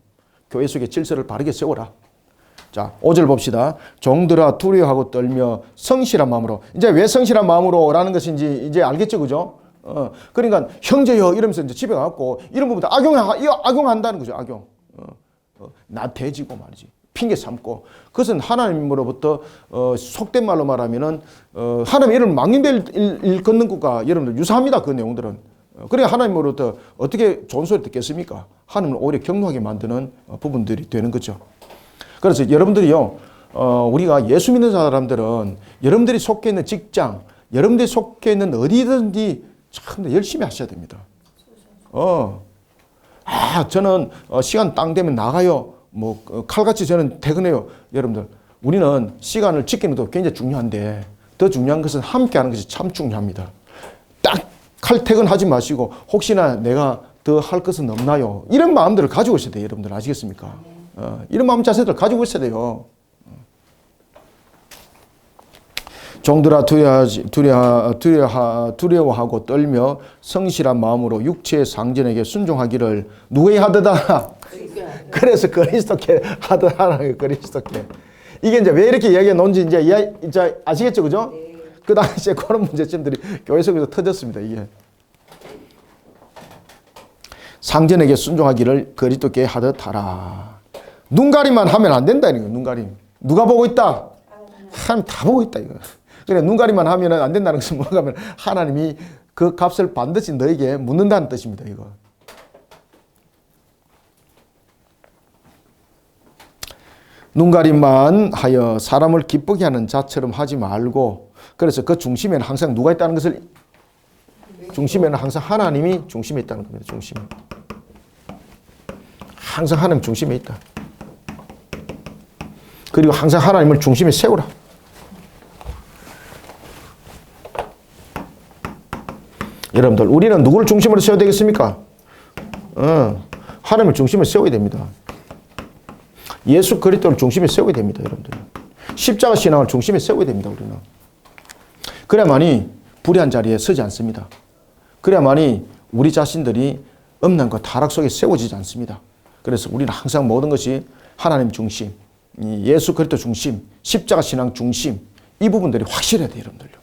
교회 속의 질서를 바르게 세워라. 자, 5절 봅시다. 종들아 두려워하고 떨며 성실한 마음으로. 이제 왜 성실한 마음으로라는 것인지 이제 알겠죠, 그죠? 그러니까 형제여 이러면서 이제 집에 가고 이런 부분도 악용한다는 거죠, 악용. 나태해지고 말이지. 핑계 삼고. 그것은 하나님으로부터 속된 말로 말하면은 하나님 이름 망령될 일 걷는 것과 여러분들 유사합니다. 그 내용들은. 그러니까 하나님으로부터 어떻게 좋은 소리 듣겠습니까? 하나님을 오히려 경노하게 만드는 부분들이 되는 거죠. 그래서 여러분들이요, 우리가 예수 믿는 사람들은 여러분들이 속해 있는 직장, 여러분들이 속해 있는 어디든지 참 열심히 하셔야 됩니다. 저는 시간 땅 되면 나가요. 뭐 칼같이 저는 퇴근해요. 여러분들, 우리는 시간을 지키는 것도 굉장히 중요한데 더 중요한 것은 함께 하는 것이 참 중요합니다. 딱 칼퇴근하지 마시고 혹시나 내가 더 할 것은 없나요? 이런 마음들을 가지고 있어야 돼요. 여러분들 아시겠습니까? 이런 마음 자세들 가지고 있어야 돼요. 종들아 두려워하고 떨며 성실한 마음으로 육체의 상전에게 순종하기를 누구에 하듯하라. 그래서 그리스도께 하듯하라. 그리스도께. 이게 이제 왜 이렇게 이야기해 놓은지 이제 아시겠죠, 그죠? 네. 그 당시에 그런 문제점들이 교회 속에서 터졌습니다. 이게 상전에게 순종하기를 그리스도께 하듯하라. 눈가림만 하면 안 된다, 이거. 눈가림. 누가 보고 있다? 하나님 다 보고 있다, 이거. 그래, 눈가림만 하면 안 된다는 것은 뭔가 하면 하나님이 그 값을 반드시 너에게 묻는다는 뜻입니다, 이거. 눈가림만 하여 사람을 기쁘게 하는 자처럼 하지 말고, 그래서 그 중심에는 항상 누가 있다는 것을, 중심에는 항상 하나님이 중심에 있다는 겁니다. 중심에. 항상 하나님 중심에 있다. 그리고 항상 하나님을 중심에 세우라. 여러분들, 우리는 누구를 중심으로 세워야 되겠습니까? 하나님을 중심에 세워야 됩니다. 예수 그리스도를 중심에 세워야 됩니다, 여러분들. 십자가 신앙을 중심에 세워야 됩니다, 우리는. 그래야만이 불의한 자리에 서지 않습니다. 그래야만이 우리 자신들이 음란과 타락 속에 세워지지 않습니다. 그래서 우리는 항상 모든 것이 하나님 중심, 예수 그리스도 중심, 십자가 신앙 중심, 이 부분들이 확실해야 돼요, 여러분들요.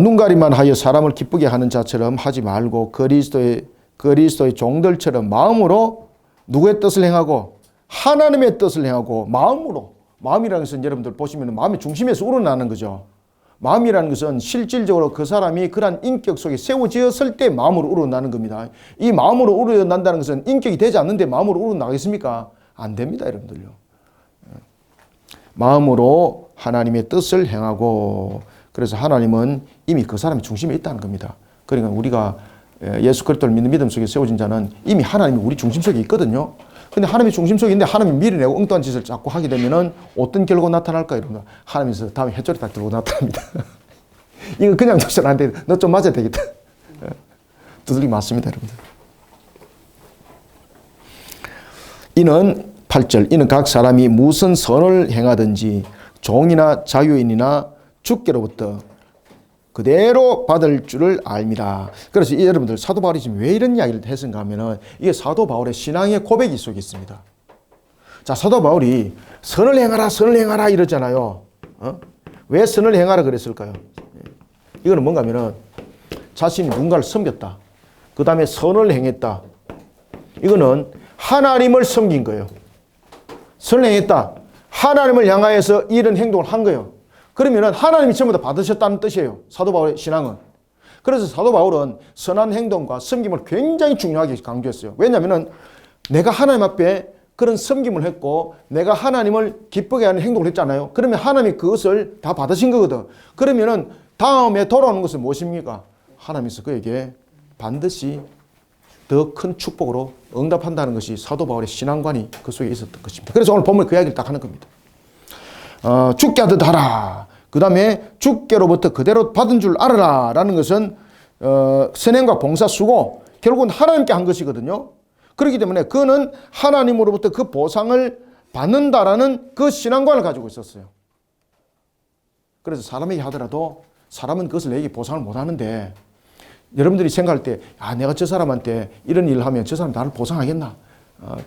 눈가림만 하여 사람을 기쁘게 하는 자처럼 하지 말고 그리스도의 종들처럼 마음으로 누구의 뜻을 행하고 하나님의 뜻을 행하고 마음으로. 마음이라는 것은 여러분들 보시면 마음의 중심에서 우러나는 거죠. 마음이라는 것은 실질적으로 그 사람이 그러한 인격 속에 세워지었을 때 마음으로 우러나는 겁니다. 이 마음으로 우러난다는 것은 인격이 되지 않는데 마음으로 우러나겠습니까? 안 됩니다, 여러분들요. 마음으로 하나님의 뜻을 행하고, 그래서 하나님은 이미 그 사람의 중심에 있다는 겁니다. 그러니까 우리가 예수 그리스도를 믿는 믿음 속에 세워진 자는 이미 하나님이 우리 중심 속에 있거든요. 근데 하나님의 중심 속에 있는데 하나님이 미련내고 엉뚱한 짓을 자꾸 하게 되면은 어떤 결과 나타날까? 이러면 하나님께서 다음에 해초리 딱 들고 나타납니다. 이거 그냥 둬서는 안 돼. 너 좀 맞아야 되겠다. 두들기 맞습니다, 여러분들. 이는 8절, 이는 각 사람이 무슨 선을 행하든지 종이나 자유인이나 주께로부터 그대로 받을 줄을 압니다. 그래서 여러분들 사도 바울이 지금 왜 이런 이야기를 했는가 하면은 이게 사도 바울의 신앙의 고백이 속에 있습니다. 자, 사도 바울이 선을 행하라 이러잖아요. 왜 선을 행하라 그랬을까요? 이거는 뭔가 하면은 자신이 누군가를 섬겼다. 그 다음에 선을 행했다. 이거는 하나님을 섬긴 거예요. 선을 행했다. 하나님을 향하여서 이런 행동을 한 거예요. 그러면은 하나님이 전부 다 받으셨다는 뜻이에요, 사도 바울의 신앙은. 그래서 사도 바울은 선한 행동과 섬김을 굉장히 중요하게 강조했어요. 왜냐하면은 내가 하나님 앞에 그런 섬김을 했고 내가 하나님을 기쁘게 하는 행동을 했잖아요. 그러면 하나님이 그것을 다 받으신 거거든. 그러면은 다음에 돌아오는 것은 무엇입니까? 하나님께서 그에게 반드시 더 큰 축복으로 응답한다는 것이 사도 바울의 신앙관이 그 속에 있었던 것입니다. 그래서 오늘 보면 그 이야기를 딱 하는 겁니다. 주께 하듯 하라. 그 다음에 주께로부터 그대로 받은 줄 알아라 라는 것은 선행과 봉사 수고, 결국은 하나님께 한 것이거든요. 그렇기 때문에 그는 하나님으로부터 그 보상을 받는다라는 그 신앙관을 가지고 있었어요. 그래서 사람에게 하더라도 사람은 그것을 내게 보상을 못 하는데, 여러분들이 생각할 때 내가 저 사람한테 이런 일을 하면 저 사람이 나를 보상하겠나?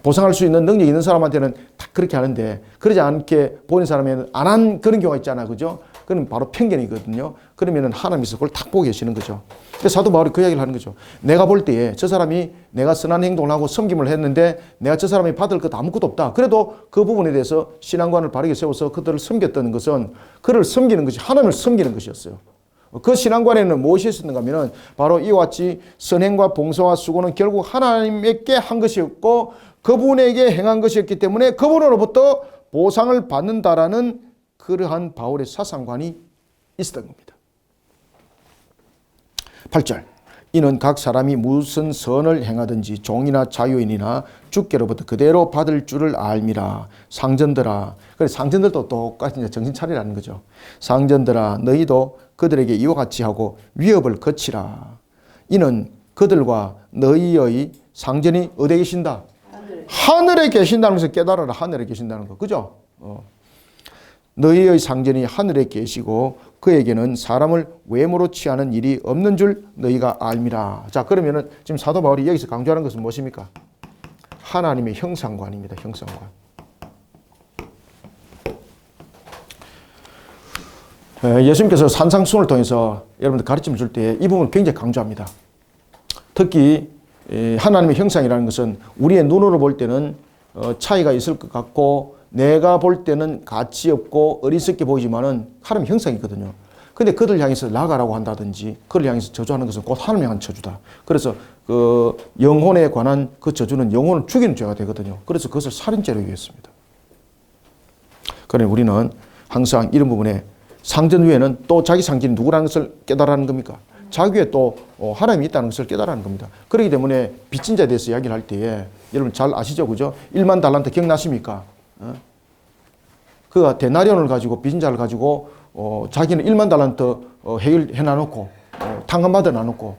보상할 수 있는 능력이 있는 사람한테는 다 그렇게 하는데, 그러지 않게 보는 사람에는 안 한 그런 경우가 있잖아요. 그죠? 그건 바로 편견이거든요. 그러면은 하나님께서 그걸 딱 보고 계시는 거죠. 그래서 사도 바울이 그 이야기를 하는 거죠. 내가 볼 때에 저 사람이 내가 선한 행동을 하고 섬김을 했는데 내가 저 사람이 받을 것 아무것도 없다. 그래도 그 부분에 대해서 신앙관을 바르게 세워서 그들을 섬겼다는 것은 그를 섬기는 것이 하나님을 섬기는 것이었어요. 그 신앙관에는 무엇이 있었는가 하면 바로 이와 같이 선행과 봉사와 수고는 결국 하나님께 한 것이었고 그분에게 행한 것이었기 때문에 그분으로부터 보상을 받는다라는 그러한 바울의 사상관이 있었던 겁니다. 8절, 이는 각 사람이 무슨 선을 행하든지 종이나 자유인이나 주께로부터 그대로 받을 줄을 알미라. 상전들아, 그래서 상전들도 똑같이 이제 정신 차리라는 거죠. 상전들아, 너희도 그들에게 이와 같이 하고 위협을 거치라. 이는 그들과 너희의 상전이 어디에 계신다? 하늘에 계신다는 것을 깨달아라. 하늘에 계신다는 거, 그죠? 너희의 상전이 하늘에 계시고 그에게는 사람을 외모로 취하는 일이 없는 줄 너희가 알미라. 자, 그러면은 지금 사도 바울이 여기서 강조하는 것은 무엇입니까? 하나님의 형상관입니다. 형상관. 예수님께서 산상수훈을 통해서 여러분들 가르침을 줄 때 이 부분을 굉장히 강조합니다. 특히 하나님의 형상이라는 것은 우리의 눈으로 볼 때는 차이가 있을 것 같고 내가 볼 때는 가치 없고 어리석게 보이지만은 하나님의 형상이거든요. 근데 그들 향해서 나가라고 한다든지 그들 향해서 저주하는 것은 곧 하나님을 향한 저주다. 그래서 그 영혼에 관한 그 저주는 영혼을 죽이는 죄가 되거든요. 그래서 그것을 살인죄로 유했습니다. 그러니 우리는 항상 이런 부분에 상전 위에는 또 자기 상전이 누구라는 것을 깨달아는 겁니까? 자기 위에 또 하나님이 있다는 것을 깨달아는 겁니다. 그렇기 때문에 빚진 자에 대해서 이야기를 할 때에 여러분 잘 아시죠? 그죠? 1만 달란트 기억나십니까? 그가 데나리온을 가지고 빚진 자를 가지고 자기는 1만 달란트 해결해 놔놓고 탕감받아 놔놓고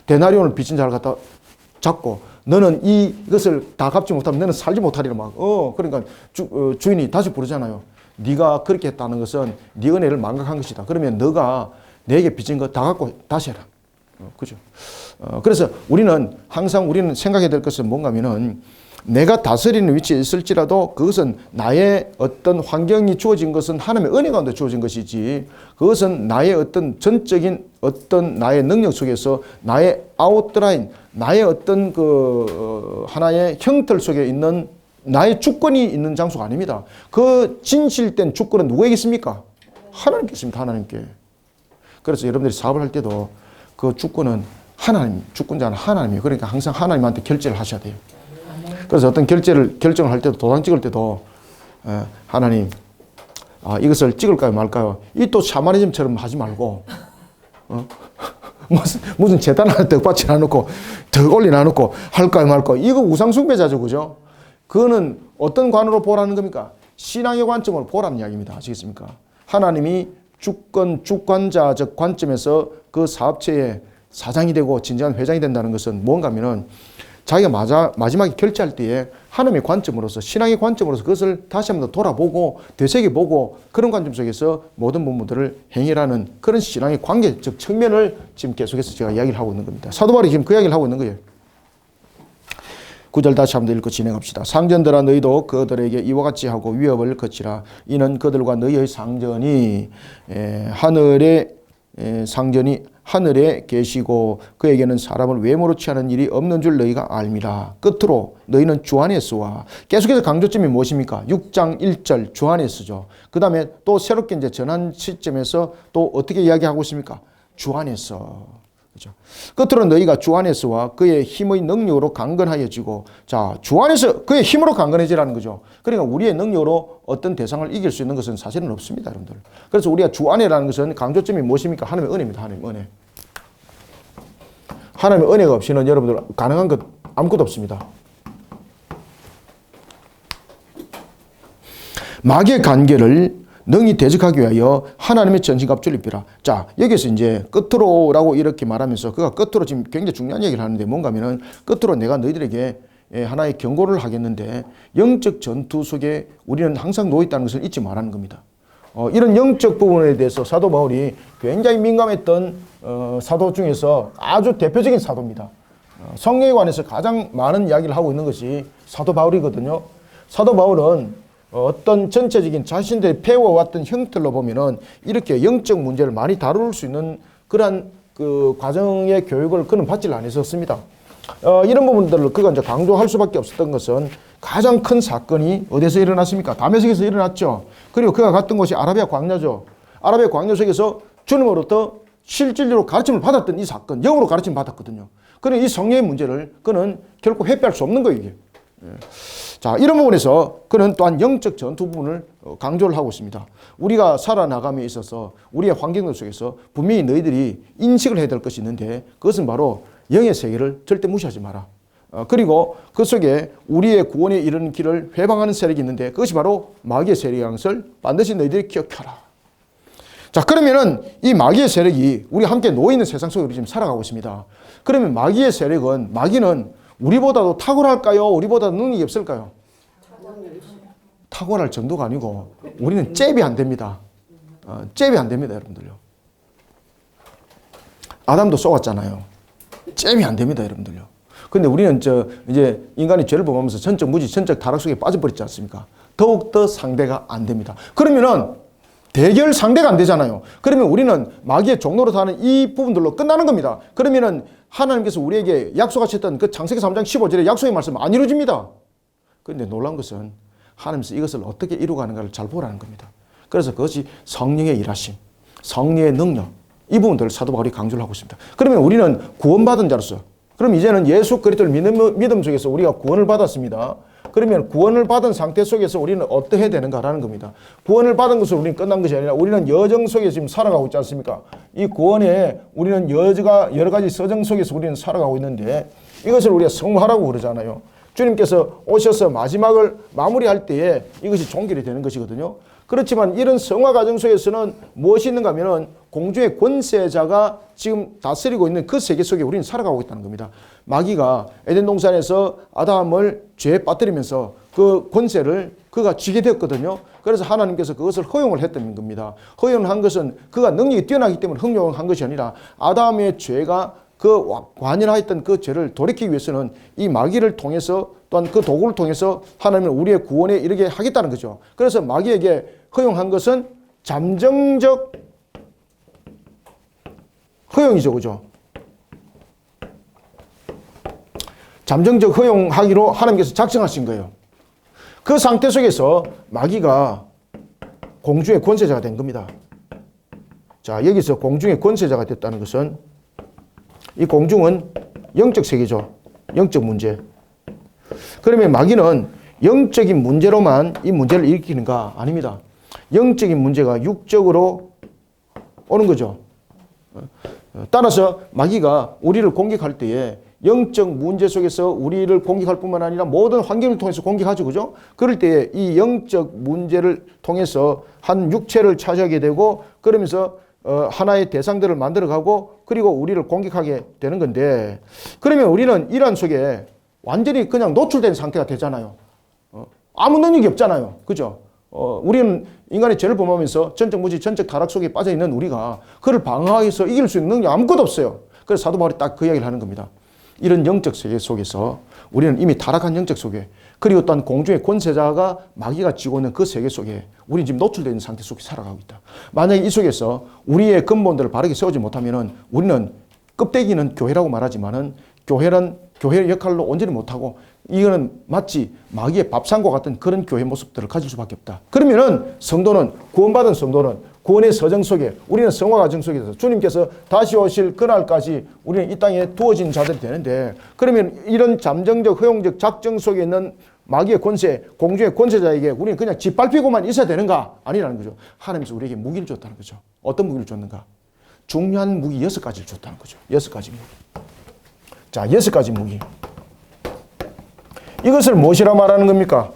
데나리온을 빚진 자를 갖다 잡고 너는 이것을 다 갚지 못하면 너는 살지 못하리라 막 그러니까 주인이 다시 부르잖아요. 네가 그렇게 했다는 것은 네 은혜를 망각한 것이다. 그러면 너가 내게 빚진 거 다 갖고 다시 해라. 그죠? 그래서 항상 우리는 생각해야 될 것은 뭔가 하면은 내가 다스리는 위치에 있을지라도 그것은 나의 어떤 환경이 주어진 것은 하나님의 은혜 가운데 주어진 것이지 그것은 나의 어떤 전적인 어떤 나의 능력 속에서 나의 아웃라인, 나의 어떤 하나의 형틀 속에 있는 나의 주권이 있는 장소가 아닙니다. 그 진실된 주권은 누구에게 있습니까? 하나님께 있습니다. 하나님께. 그래서 여러분들이 사업을 할 때도 그 주권은 하나님, 주권자는 하나님이에요. 그러니까 항상 하나님한테 결제를 하셔야 돼요. 그래서 어떤 결정을 할 때도 도장 찍을 때도 하나님 이것을 찍을까요 말까요? 이 또 샤머니즘처럼 하지 말고 무슨 재단 하나 떡받치 놔놓고 더 올려놔놓고 할까요 말까요? 이거 우상숭배자죠. 그죠? 그거는 어떤 관으로 보라는 겁니까? 신앙의 관점으로 보라는 이야기입니다. 아시겠습니까? 하나님이 주권자적 관점에서 그 사업체의 사장이 되고 진정한 회장이 된다는 것은 뭔가 하면은 자기가 마지막에 결제할 때에 하나님의 관점으로서 신앙의 관점으로서 그것을 다시 한번 더 돌아보고 되새겨보고 그런 관점 속에서 모든 부분들을 행위라는 그런 신앙의 관계적 측면을 지금 계속해서 제가 이야기를 하고 있는 겁니다. 사도 바울이 지금 그 이야기를 하고 있는 거예요. 9절 다시 한번 읽고 진행합시다. 상전들아 너희도 그들에게 이와 같이 하고 위협을 거치라. 이는 그들과 너희의 상전이 하늘에 계시고 그에게는 사람을 외모로 취하는 일이 없는 줄 너희가 알미라. 끝으로 너희는 주 안에서와 계속해서 강조점이 무엇입니까? 6장 1절 주 안에서죠. 그 다음에 또 새롭게 이제 전한 시점에서 또 어떻게 이야기하고 있습니까? 주 안에서. 그죠? 끝으로 너희가 주 안에서와 그의 힘의 능력으로 강건하여지고 자, 주 안에서 그의 힘으로 강건해지라는 거죠. 그러니까 우리의 능력으로 어떤 대상을 이길 수 있는 것은 사실은 없습니다, 여러분들. 그래서 우리가 주 안에라는 것은 강조점이 무엇입니까? 하나님의 은혜입니다. 하나님의 은혜. 하나님의 은혜가 없이는 여러분들 가능한 것 아무것도 없습니다. 마귀의 관계를 능히 대적하기 위하여 하나님의 전신갑주를 입히라. 자, 여기서 이제 끝으로라고 이렇게 말하면서 그가 끝으로 지금 굉장히 중요한 얘기를 하는데 뭔가 하면은 끝으로 내가 너희들에게 하나의 경고를 하겠는데 영적 전투 속에 우리는 항상 놓여 있다는 것을 잊지 말라는 겁니다. 이런 영적 부분에 대해서 사도 바울이 굉장히 민감했던 사도 중에서 아주 대표적인 사도입니다. 성령에 관해서 가장 많은 이야기를 하고 있는 것이 사도 바울이거든요. 사도 바울은 어떤 전체적인 자신들이 배워왔던 형태로 보면은 이렇게 영적 문제를 많이 다룰 수 있는 그러한 그 과정의 교육을 그는 받지 않았었습니다. 이런 부분들을 그가 이제 강조할 수밖에 없었던 것은 가장 큰 사건이 어디서 일어났습니까? 다메섹에서 일어났죠. 그리고 그가 갔던 곳이 아라비아 광야죠. 아라비아 광야 속에서 주님으로부터 실질적으로 가르침을 받았던 이 사건, 영으로 가르침을 받았거든요. 그런 이 성령의 문제를 그는 결코 회피할 수 없는 거예요, 이게. 자, 이런 부분에서 그는 또한 영적 전투 부분을 강조를 하고 있습니다. 우리가 살아나감에 있어서 우리의 환경들 속에서 분명히 너희들이 인식을 해야 될 것이 있는데 그것은 바로 영의 세계를 절대 무시하지 마라. 그리고 그 속에 우리의 구원에 이르는 길을 회방하는 세력이 있는데 그것이 바로 마귀의 세력이라는 것을 반드시 너희들이 기억하라. 자, 그러면은 이 마귀의 세력이 우리 함께 놓여있는 세상 속에 우리 지금 살아가고 있습니다. 그러면 마귀는 우리보다도 탁월할까요? 우리보다 능력이 없을까요? 탁월할 정도가 아니고 우리는 잽이 안 됩니다. 잽이 안 됩니다, 여러분들요. 아담도 쏘았잖아요. 잽이 안 됩니다, 여러분들요. 근데 우리는 이제 인간이 죄를 범하면서 전적 타락 속에 빠져버렸지 않습니까? 더욱더 상대가 안 됩니다. 그러면은 대결 상대가 안 되잖아요. 그러면 우리는 마귀의 종로로 하는 이 부분들로 끝나는 겁니다. 그러면은 하나님께서 우리에게 약속하셨던 그 창세기 3장 15절의 약속의 말씀 안 이루어집니다. 그런데 놀라운 것은 하나님께서 이것을 어떻게 이루어가는가를 잘 보라는 겁니다. 그래서 그것이 성령의 일하심, 성령의 능력, 이 부분들을 사도 바울이 강조를 하고 있습니다. 그러면 우리는 구원받은 자로서, 그럼 이제는 예수 그리스도를 믿음 속에서 우리가 구원을 받았습니다. 그러면 구원을 받은 상태 속에서 우리는 어떻게 해야 되는가라는 겁니다. 구원을 받은 것으로 우리는 끝난 것이 아니라 우리는 여정 속에 지금 살아가고 있지 않습니까? 이 구원에 우리는 여러 가지 서정 속에서 우리는 살아가고 있는데 이것을 우리가 성화라고 그러잖아요. 주님께서 오셔서 마지막을 마무리할 때에 이것이 종결이 되는 것이거든요. 그렇지만 이런 성화 과정 속에서는 무엇이 있는가 하면은 공중의 권세자가 지금 다스리고 있는 그 세계 속에 우리는 살아가고 있다는 겁니다. 마귀가 에덴 동산에서 아담을 죄에 빠뜨리면서 그 권세를 그가 쥐게 되었거든요. 그래서 하나님께서 그것을 허용을 했던 겁니다. 허용한 것은 그가 능력이 뛰어나기 때문에 허용한 것이 아니라 아담의 죄가 그 관연하였던 그 죄를 돌이키기 위해서는 이 마귀를 통해서 또한 그 도구를 통해서 하나님은 우리의 구원에 이르게 하겠다는 거죠. 그래서 마귀에게 허용한 것은 잠정적 허용이죠. 그죠? 잠정적 허용하기로 하나님께서 작정하신 거예요. 그 상태 속에서 마귀가 공중의 권세자가 된 겁니다. 자, 여기서 공중의 권세자가 됐다는 것은 이 공중은 영적 세계죠. 영적 문제. 그러면 마귀는 영적인 문제로만 이 문제를 일으키는가? 아닙니다. 영적인 문제가 육적으로 오는 거죠. 따라서 마귀가 우리를 공격할 때에 영적 문제 속에서 우리를 공격할 뿐만 아니라 모든 환경을 통해서 공격하죠. 그죠? 그럴 때에 이 영적 문제를 통해서 한 육체를 차지하게 되고 그러면서 하나의 대상들을 만들어가고 그리고 우리를 공격하게 되는 건데 그러면 우리는 이러한 속에 완전히 그냥 노출된 상태가 되잖아요. 아무 능력이 없잖아요. 그죠? 우리는 인간의 죄를 범하면서 전적 무지, 전적 타락 속에 빠져있는 우리가 그를 방어해서 이길 수 있는 능력이 아무것도 없어요. 그래서 사도 바울이 딱 그 이야기를 하는 겁니다. 이런 영적 세계 속에서 우리는 이미 타락한 영적 속에 그리고 또한 공중의 권세자가 마귀가 쥐고 있는 그 세계 속에 우리는 지금 노출되어 있는 상태 속에 살아가고 있다. 만약에 이 속에서 우리의 근본들을 바르게 세우지 못하면은 우리는 껍데기는 교회라고 말하지만은 교회는 교회의 역할로 온전히 못하고 이거는 마치 마귀의 밥상과 같은 그런 교회 모습들을 가질 수밖에 없다. 그러면은 성도는 구원받은 성도는 구원의 서정 속에 우리는 성화 과정 속에서 주님께서 다시 오실 그날까지 우리는 이 땅에 두어진 자들이 되는데 그러면 이런 잠정적 허용적 작정 속에 있는 마귀의 권세, 공중의 권세자에게 우리는 그냥 짓밟히고만 있어야 되는가? 아니라는 거죠. 하나님께서 우리에게 무기를 줬다는 거죠. 어떤 무기를 줬는가? 중요한 무기 6가지를 줬다는 거죠. 6가지 무기. 자, 6가지 무기. 이것을 무엇이라 말하는 겁니까?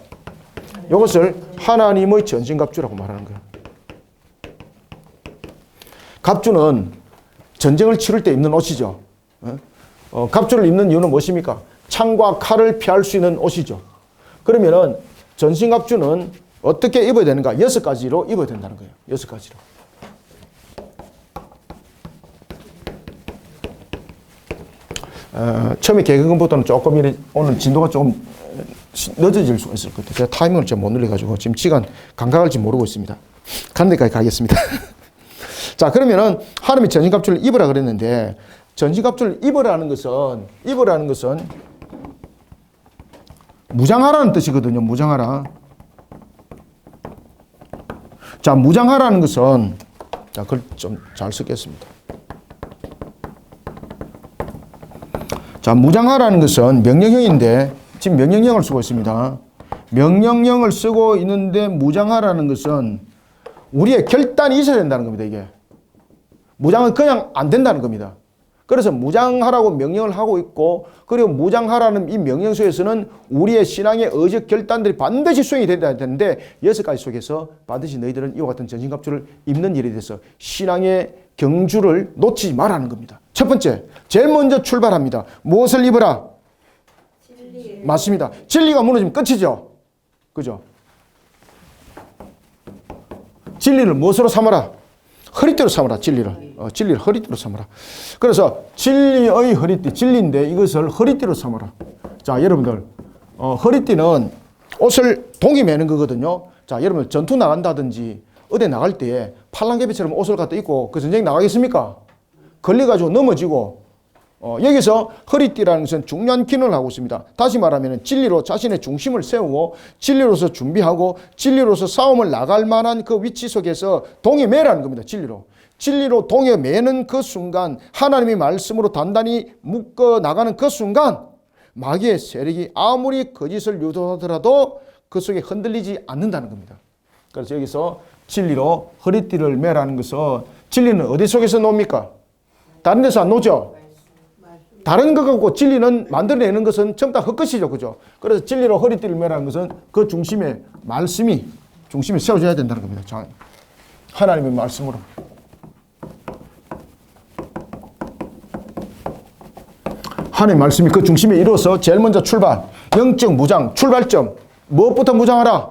이것을 하나님의 전신갑주라고 말하는 거예요. 갑주는 전쟁을 치를 때 입는 옷이죠. 갑주를 입는 이유는 무엇입니까? 창과 칼을 피할 수 있는 옷이죠. 그러면은 전신갑주는 어떻게 입어야 되는가? 6가지로 입어야 된다는 거예요. 6가지로. 처음에 개그금보다는 조금 오늘 진도가 좀 늦어질 수가 있을 것 같아요. 제가 타이밍을 좀 못 늘려가지고 지금 시간 감각할지 모르고 있습니다. 가는 데까지 가겠습니다. 자, 그러면은 하나님이 전신갑주를 입으라 그랬는데 전신갑주를 입으라는 것은 무장하라는 뜻이거든요. 무장하라. 자, 무장하라는 것은 자, 그걸 좀 잘 쓰겠습니다. 자, 무장하라는 것은 명령형인데 지금 명령형을 쓰고 있습니다. 명령형을 쓰고 있는데 무장하라는 것은 우리의 결단이 있어야 된다는 겁니다. 이게 무장은 그냥 안 된다는 겁니다. 그래서 무장하라고 명령을 하고 있고 그리고 무장하라는 이 명령 속에서는 우리의 신앙의 의적 결단들이 반드시 수행이 돼야 되는데 6가지 속에서 반드시 너희들은 이와 같은 전신갑주를 입는 일에 대해서 신앙의 경주를 놓치지 말라는 겁니다. 첫 번째, 제일 먼저 출발합니다. 무엇을 입으라? 진리. 맞습니다. 진리가 무너지면 끝이죠. 그죠? 진리를 무엇으로 삼아라? 허리띠로 삼아라. 진리를. 진리를 허리띠로 삼아라. 그래서 진리의 허리띠, 진리인데 이것을 허리띠로 삼아라. 자, 여러분들 허리띠는 옷을 동이 매는 거거든요. 자, 여러분 전투 나간다든지 어디 나갈 때 팔랑개비처럼 옷을 갖다 입고 그 전쟁 나가겠습니까? 걸려가지고 넘어지고 여기서 허리띠라는 것은 중요한 기능을 하고 있습니다. 다시 말하면 진리로 자신의 중심을 세우고 진리로서 준비하고 진리로서 싸움을 나갈 만한 그 위치 속에서 동에 매라는 겁니다. 진리로 동에 매는 그 순간 하나님의 말씀으로 단단히 묶어 나가는 그 순간 마귀의 세력이 아무리 거짓을 유도하더라도 그 속에 흔들리지 않는다는 겁니다. 그래서 여기서 진리로 허리띠를 매라는 것은 진리는 어디 속에서 놉니까? 다른 데서 안 놓죠? 다른 것 갖고 진리는 만들어내는 것은 전부 다 헛것이죠. 그죠? 그래서 진리로 허리띠를 매라는 것은 그 중심에 말씀이 중심에 세워져야 된다는 겁니다. 자, 하나님의 말씀으로. 하나님의 말씀이 그 중심에 이루어서 제일 먼저 출발, 영적 무장, 출발점. 무엇부터 무장하라?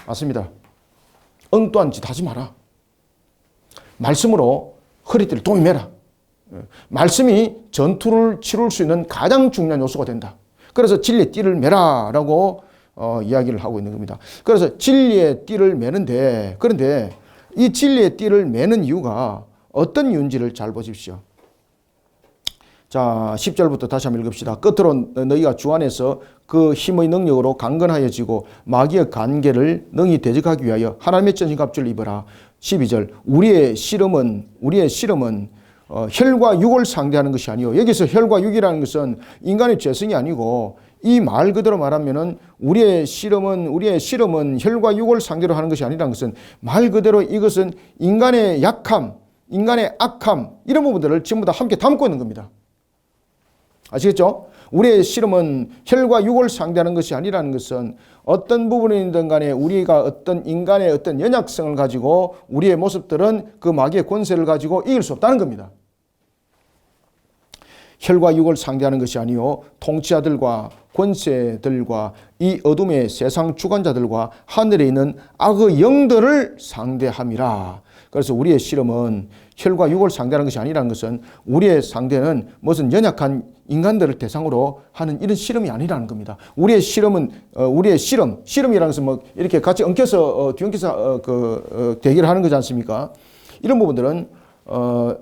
맞습니다. 엉뚱한 짓 하지 마라. 말씀으로 허리띠를 동이 매라. 말씀이 전투를 치룰 수 있는 가장 중요한 요소가 된다. 그래서 진리의 띠를 매라라고 이야기를 하고 있는 겁니다. 그래서 진리의 띠를 매는데, 그런데 이 진리의 띠를 매는 이유가 어떤 이유인지를 잘 보십시오. 자, 10절부터 다시 한번 읽읍시다. 끝으로 너희가 주 안에서 그 힘의 능력으로 강건하여지고 마귀의 관계를 능히 대적하기 위하여 하나님의 전신갑주를 입어라. 12절 우리의 씨름은 혈과 육을 상대하는 것이 아니요. 여기서 혈과 육이라는 것은 인간의 죄성이 아니고 이 말 그대로 말하면은 우리의 씨름은 혈과 육을 상대로 하는 것이 아니라는 것은 말 그대로 이것은 인간의 약함, 인간의 악함 이런 부분들을 전부 다 함께 담고 있는 겁니다. 아시겠죠? 우리의 씨름은 혈과 육을 상대하는 것이 아니라는 것은 어떤 부분이든 간에 우리가 어떤 인간의 어떤 연약성을 가지고 우리의 모습들은 그 마귀의 권세를 가지고 이길 수 없다는 겁니다. 혈과 육을 상대하는 것이 아니요 통치자들과 권세들과 이 어둠의 세상 주관자들과 하늘에 있는 악의 영들을 상대함이라. 그래서 우리의 씨름은 혈과 육을 상대하는 것이 아니라는 것은 우리의 상대는 무슨 연약한 인간들을 대상으로 하는 이런 씨름이 아니라는 겁니다. 우리의 씨름은 씨름이라는 것은 뭐 이렇게 같이 엉켜서 뒤엉켜서 대결을 하는 거지 않습니까? 이런 부분들은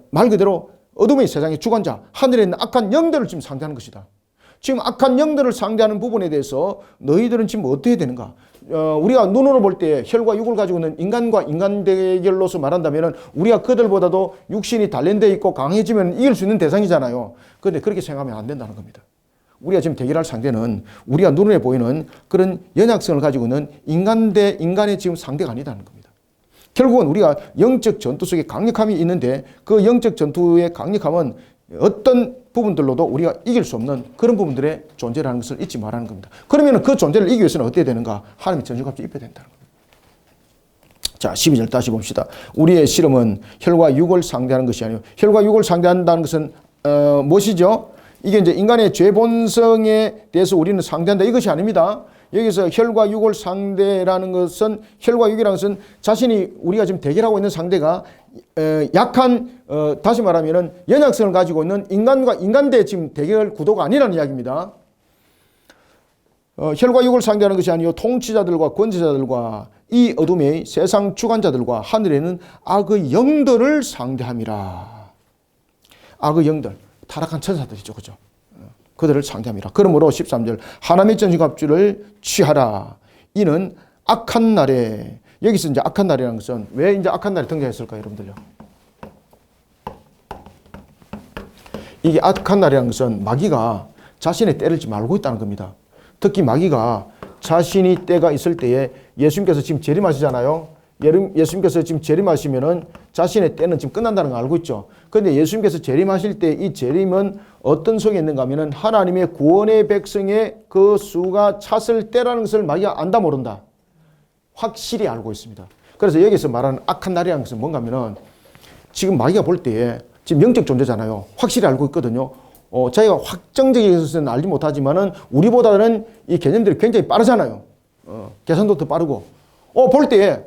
말 그대로 어둠의 세상의 주관자, 하늘에 있는 악한 영들을 지금 상대하는 것이다. 지금 악한 영들을 상대하는 부분에 대해서 너희들은 지금 어떻게 되는가? 우리가 눈으로 볼 때 혈과 육을 가지고 있는 인간과 인간 대결로서 말한다면 우리가 그들보다도 육신이 단련되어 있고 강해지면 이길 수 있는 대상이잖아요. 그런데 그렇게 생각하면 안 된다는 겁니다. 우리가 지금 대결할 상대는 우리가 눈에 보이는 그런 연약성을 가지고 있는 인간 대 인간의 지금 상대가 아니라는 겁니다. 결국은 우리가 영적 전투 속에 강력함이 있는데 그 영적 전투의 강력함은 어떤 부분들로도 우리가 이길 수 없는 그런 부분들의 존재라는 것을 잊지 말라는 겁니다. 그러면 그 존재를 이기기 위해서는 어떻게 되는가? 하나님의 전신갑주를 입혀야 된다는 겁니다. 자, 12절 다시 봅시다. 우리의 씨름은 혈과 육을 상대하는 것이 아니요. 혈과 육을 상대한다는 것은 무엇이죠? 이게 이제 인간의 죄 본성에 대해서 우리는 상대한다 이것이 아닙니다. 여기서 혈과 육을 상대라는 것은 혈과 육이라는 것은 자신이 우리가 지금 대결하고 있는 상대가 약한 다시 말하면은 연약성을 가지고 있는 인간과 인간대 지금 대결 구도가 아니라는 이야기입니다. 혈과 육을 상대하는 것이 아니요 통치자들과 권세자들과 이 어둠의 세상 주관자들과 하늘에는 악의 영들을 상대함이라. 악의 영들, 타락한 천사들이죠, 그죠? 그들을 상대함이라. 그러므로 13절 하나님의 전신갑주를 취하라. 이는 악한 날에 여기서 이제 악한 날이라는 것은 왜 이제 악한 날이 등장했을까요, 여러분들요? 이게 악한 날이라는 것은 마귀가 자신의 때를 지금 알고 있다는 겁니다. 특히 마귀가 자신이 때가 있을 때에 예수님께서 지금 재림하시잖아요. 예수님께서 지금 재림하시면은 자신의 때는 지금 끝난다는 걸 알고 있죠. 그런데 예수님께서 재림하실 때 이 재림은 어떤 속에 있는가 하면은 하나님의 구원의 백성의 그 수가 찼을 때라는 것을 마귀가 안다 모른다. 확실히 알고 있습니다. 그래서 여기서 말하는 악한 날이라는 것은 뭔가 하면은 지금 마귀가 볼 때에 지금 영적 존재잖아요. 확실히 알고 있거든요. 자기가 확정적인 것은 알지 못하지만은 우리보다는 이 개념들이 굉장히 빠르잖아요. 계산도 더 빠르고. 볼 때에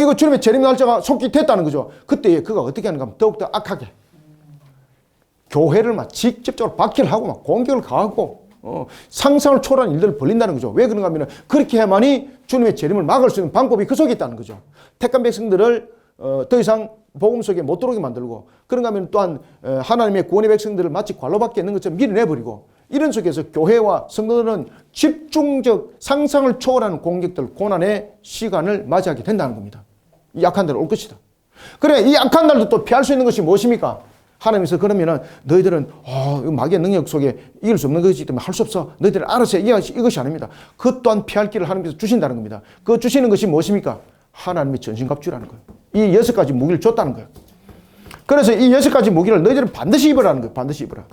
이거 주님의 재림 날짜가 속히 됐다는 거죠. 그때 그가 어떻게 하는가 하면 더욱더 악하게 교회를 막 직접적으로 박해를 하고 막 공격을 가하고 상상을 초월한 일들을 벌린다는 거죠. 왜 그런가 하면 그렇게 해야만이 주님의 재림을 막을 수 있는 방법이 그 속에 있다는 거죠. 택한 백성들을 더 이상 복음 속에 못 들어오게 만들고, 그런가 하면 또한 하나님의 구원의 백성들을 마치 관로밖에 있는 것처럼 밀어내버리고, 이런 속에서 교회와 성도들은 집중적 상상을 초월하는 공격들, 고난의 시간을 맞이하게 된다는 겁니다. 이 악한 날이 올 것이다. 그래, 이 악한 날도 또 피할 수 있는 것이 무엇입니까? 하나님께서 그러면은 너희들은 마귀의 능력 속에 이길 수 없는 것이기 때문에 할 수 없어. 너희들은 알아서 해. 이것이 아닙니다. 그 또한 피할 길을 하나님께서 주신다는 겁니다. 그 주시는 것이 무엇입니까? 하나님의 전신갑주라는 거예요. 이 6가지 무기를 줬다는 거예요. 그래서 이 6가지 무기를 너희들은 반드시 입으라는 거예요. 반드시 입으라.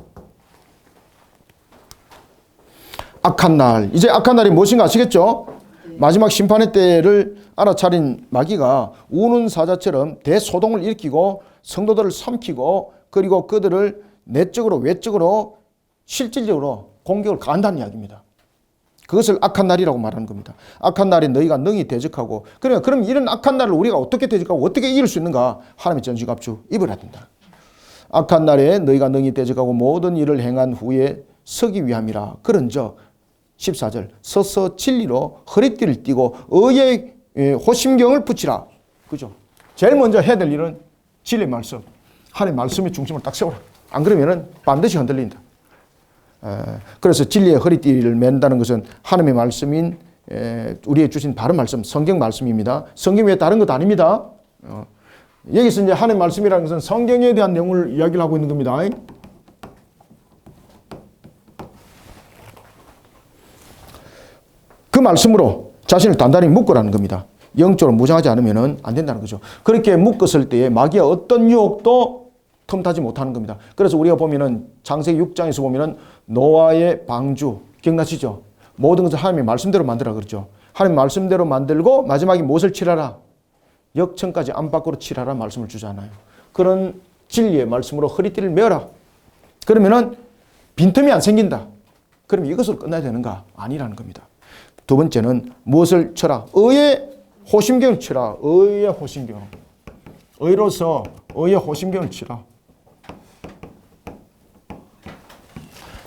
악한 날. 이제 악한 날이 무엇인가 아시겠죠? 마지막 심판의 때를 알아차린 마귀가 우는 사자처럼 대소동을 일으키고 성도들을 삼키고, 그리고 그들을 내적으로 외적으로 실질적으로 공격을 가한다는 이야기입니다. 그것을 악한 날이라고 말하는 겁니다. 악한 날에 너희가 능히 대적하고, 그러니까 그럼 이런 악한 날을 우리가 어떻게 대적하고 어떻게 이길 수 있는가? 하나님의 전신갑주 입어야 된다. 악한 날에 너희가 능히 대적하고 모든 일을 행한 후에 서기 위함이라. 그런즉 14절 서서 진리로 허리띠를 띠고 의의 호심경을 붙이라. 그죠? 제일 먼저 해야 될 일은 진리의 말씀, 하나님의 말씀의 중심을 딱 세워라. 안 그러면은 반드시 흔들린다. 그래서 진리의 허리띠를 맨다는 것은 하나님의 말씀인 우리의 주신 바른 말씀, 성경 말씀입니다. 성경 외에 다른 것 아닙니다. 여기서 이제 하나님의 말씀이라는 것은 성경에 대한 내용을 이야기를 하고 있는 겁니다. 그 말씀으로 자신을 단단히 묶으라는 겁니다. 영적으로 무장하지 않으면 안 된다는 거죠. 그렇게 묶었을 때에 마귀의 어떤 유혹도 틈타지 못하는 겁니다. 그래서 우리가 보면은 창세기 6장에서 보면은 노아의 방주 기억나시죠? 모든 것을 하나님의 말씀대로 만들라 그러죠. 하나님의 말씀대로 만들고 마지막에 무엇을 칠하라? 역청까지 안팎으로 칠하라 말씀을 주잖아요. 그런 진리의 말씀으로 허리띠를 메어라. 그러면은 빈틈이 안 생긴다. 그럼 이것으로 끝나야 되는가? 아니라는 겁니다. 두 번째는 무엇을 쳐라? 의의 호심경을 치라. 의의 호심경. 의로서 의의 호심경을 치라.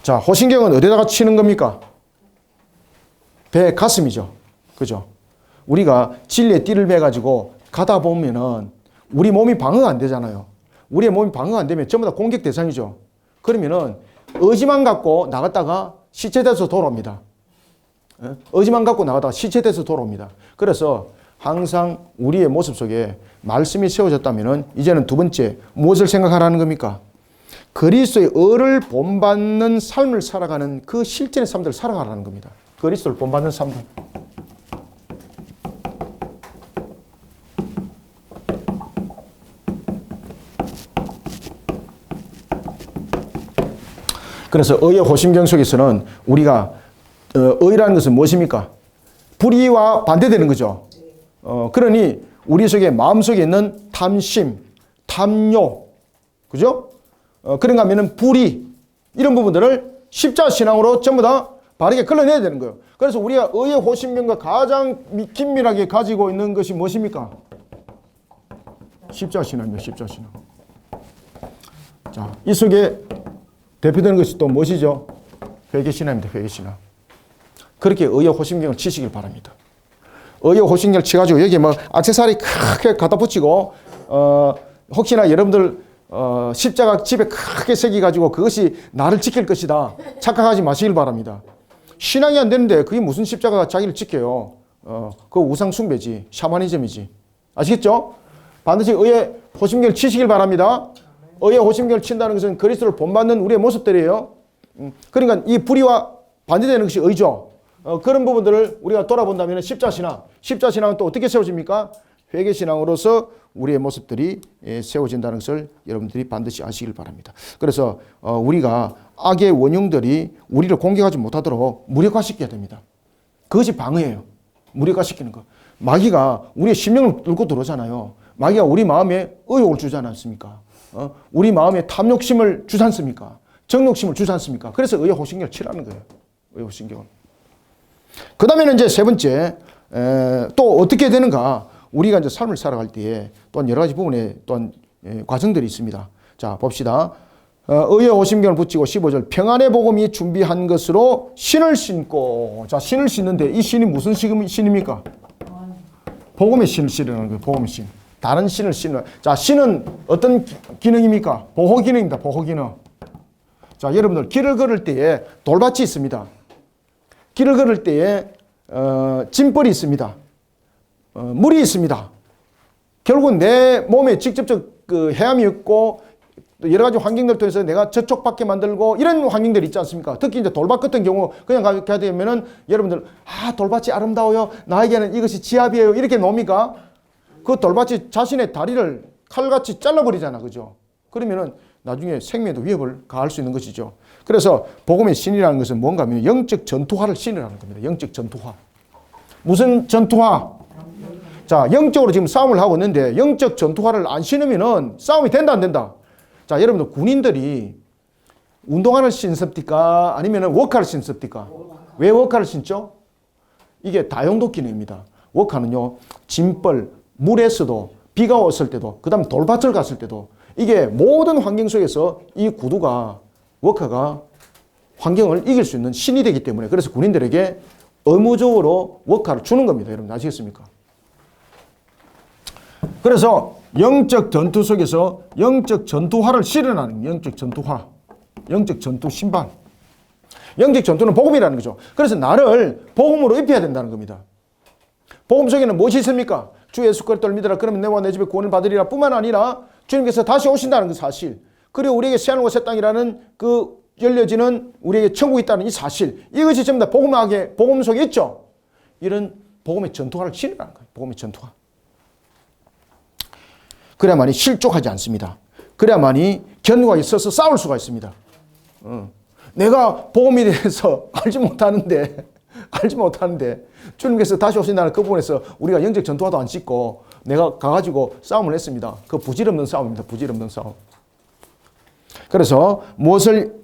자, 호심경은 어디다가 치는 겁니까? 배 가슴이죠. 그죠? 우리가 진리의 띠를 매가지고 가다 보면은 우리 몸이 방어가 안 되잖아요. 우리의 몸이 방어가 안 되면 전부 다 공격 대상이죠. 그러면은 의지만 갖고 나갔다가 시체돼서 돌아옵니다. 의지만 갖고 나가다가 시체돼서 돌아옵니다. 그래서 항상 우리의 모습 속에 말씀이 세워졌다면은 이제는 두 번째 무엇을 생각하라는 겁니까? 그리스도의 의를 본받는 삶을 살아가는 그 실전의 삶들을 살아가라는 겁니다. 그리스도를 본받는 삶들. 그래서 의의 호심경 속에서는 우리가 의라는 것은 무엇입니까? 불의와 반대되는 거죠. 그러니 우리 속에 마음속에 있는 탐심, 탐욕, 그죠? 그런가 하면은 불의, 이런 부분들을 십자가 신앙으로 전부 다 바르게 걸러내야 되는 거예요. 그래서 우리가 의의 호심경과 가장 긴밀하게 가지고 있는 것이 무엇입니까? 십자가 신앙입니다. 십자가 신앙. 자, 이 속에 대표되는 것이 또 무엇이죠? 회개신앙입니다. 회개신앙. 그렇게 의의 호심경을 치시길 바랍니다. 의의 호심경을 치가지고 여기에 뭐 액세서리 크게 갖다 붙이고 혹시나 여러분들 십자가 집에 크게 새기가지고 그것이 나를 지킬 것이다 착각하지 마시길 바랍니다. 신앙이 안 되는데 그게 무슨 십자가가 자기를 지켜요. 그거 우상 숭배지, 샤머니즘이지. 아시겠죠? 반드시 의의 호심경을 치시길 바랍니다. 의의 호심경을 친다는 것은 그리스도를 본받는 우리의 모습들이에요. 그러니까 이 불의와 반대되는 것이 의죠. 그런 부분들을 우리가 돌아본다면 십자신앙은 또 어떻게 세워집니까? 회개신앙으로서 우리의 모습들이 세워진다는 것을 여러분들이 반드시 아시길 바랍니다. 그래서 우리가 악의 원흉들이 우리를 공격하지 못하도록 무력화시켜야 됩니다. 그것이 방어예요. 무력화시키는 것. 마귀가 우리의 심령을 뚫고 들어오잖아요. 마귀가 우리 마음에 의욕을 주지 않았습니까? 우리 마음에 탐욕심을 주지 않습니까? 정욕심을 주지 않습니까? 그래서 의의 호심경을 치라는 거예요. 의의 호심경을. 그 다음에는 이제 세 번째, 또 어떻게 되는가? 우리가 이제 삶을 살아갈 때에 또한 여러 가지 부분에 또한 과정들이 있습니다. 자, 봅시다. 의의 오심경을 붙이고 15절 평안의 복음이 준비한 것으로 신을 신고. 자, 신을 신는데 이 신이 무슨 신입니까? 복음의 신을 신으라는 거예요. 복음의 신. 다른 신을 신는. 자, 신은 어떤 기능입니까? 보호 기능입니다. 보호 기능. 자, 여러분들 길을 걸을 때에 돌밭이 있습니다. 길을 걸을 때에 짐벌이 있습니다. 물이 있습니다. 결국은 내 몸에 직접적 그 해함이 있고 여러 가지 환경들 통해서 내가 저촉받게 만들고 이런 환경들이 있지 않습니까? 특히 이제 돌밭 같은 경우 그냥 가게 되면은 여러분들 돌밭이 아름다워요. 나에게는 이것이 지압이에요. 이렇게 놉니까? 그 돌밭이 자신의 다리를 칼같이 잘라버리잖아. 그죠? 그러면은 나중에 생명에도 위협을 가할 수 있는 것이죠. 그래서 복음의 신이라는 것은 뭔가 하면 영적 전투화를 신으라는 겁니다. 영적 전투화. 무슨 전투화? 자, 영적으로 지금 싸움을 하고 있는데 영적 전투화를 안 신으면은 싸움이 된다 안 된다? 자, 여러분들 군인들이 운동화를 신습니까? 아니면 워카를 신습니까? 왜 워카를 신죠? 이게 다용도 기능입니다. 워카는요, 짐벌, 물에서도, 비가 왔을 때도, 그 다음에 돌밭을 갔을 때도 이게 모든 환경 속에서 이 구두가, 워카가 환경을 이길 수 있는 신이 되기 때문에 그래서 군인들에게 의무적으로 워카를 주는 겁니다. 여러분 아시겠습니까? 그래서 영적 전투 속에서 영적 전투화를 실현하는 영적 전투화, 영적 전투 신방. 영적 전투는 복음이라는 거죠. 그래서 나를 복음으로 입혀야 된다는 겁니다. 복음 속에는 무엇이 있습니까? 주 예수 그리스도를 믿으라 그러면 내와 내 집에 구원을 받으리라 뿐만 아니라 주님께서 다시 오신다는 그 사실, 그리고 우리에게 새하늘과 새 땅이라는 그 열려지는 우리에게 천국이 있다는 이 사실, 이것이 전부 다 복음 속에 있죠. 이런 복음의 전투화를 실현하는 거예요. 복음의 전투화. 그래야만이 실족하지 않습니다. 그래야만이 견고하게 서서 싸울 수가 있습니다. 내가 복음에 대해서 알지 못하는데 주님께서 다시 오신다는 그 부분에서 우리가 영적 전투화도 안 씻고 내가 가가지고 싸움을 했습니다. 그 부질없는 싸움입니다. 부질없는 싸움. 그래서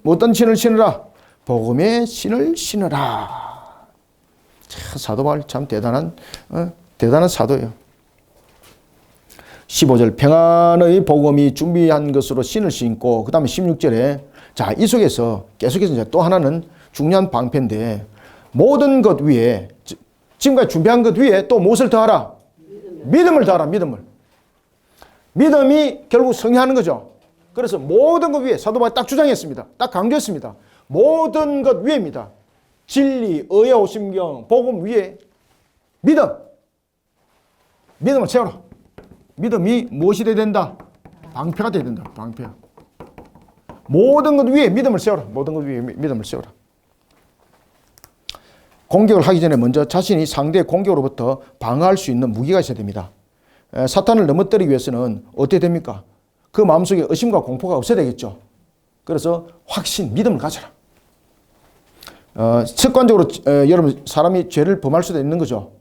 어떤 신을 신으라? 복음의 신을 신으라. 사도 바울 참 대단한 사도예요. 15절 평안의 복음이 준비한 것으로 신을 신고, 그 다음에 16절에 자, 이 속에서 계속해서 이제 또 하나는 중요한 방패인데, 모든 것 위에, 지금까지 준비한 것 위에 또 무엇을 더하라? 믿음을 더하라. 믿음이 결국 승리하는 거죠. 그래서 모든 것 위에 사도 바울이 딱 주장했습니다. 딱 강조했습니다. 모든 것 위에입니다. 진리, 의의 오심경, 복음 위에 믿음을 채워라. 믿음이 무엇이 되어야 된다? 방패가 되어야 된다. 방패. 모든 것 위에 믿음을 세워라. 모든 것 위에 믿음을 세워라. 공격을 하기 전에 먼저 자신이 상대의 공격으로부터 방어할 수 있는 무기가 있어야 됩니다. 사탄을 넘어뜨리기 위해서는 어떻게 됩니까? 그 마음속에 의심과 공포가 없어야 되겠죠. 그래서 확신, 믿음을 가져라. 습관적으로 여러분 사람이 죄를 범할 수도 있는 거죠.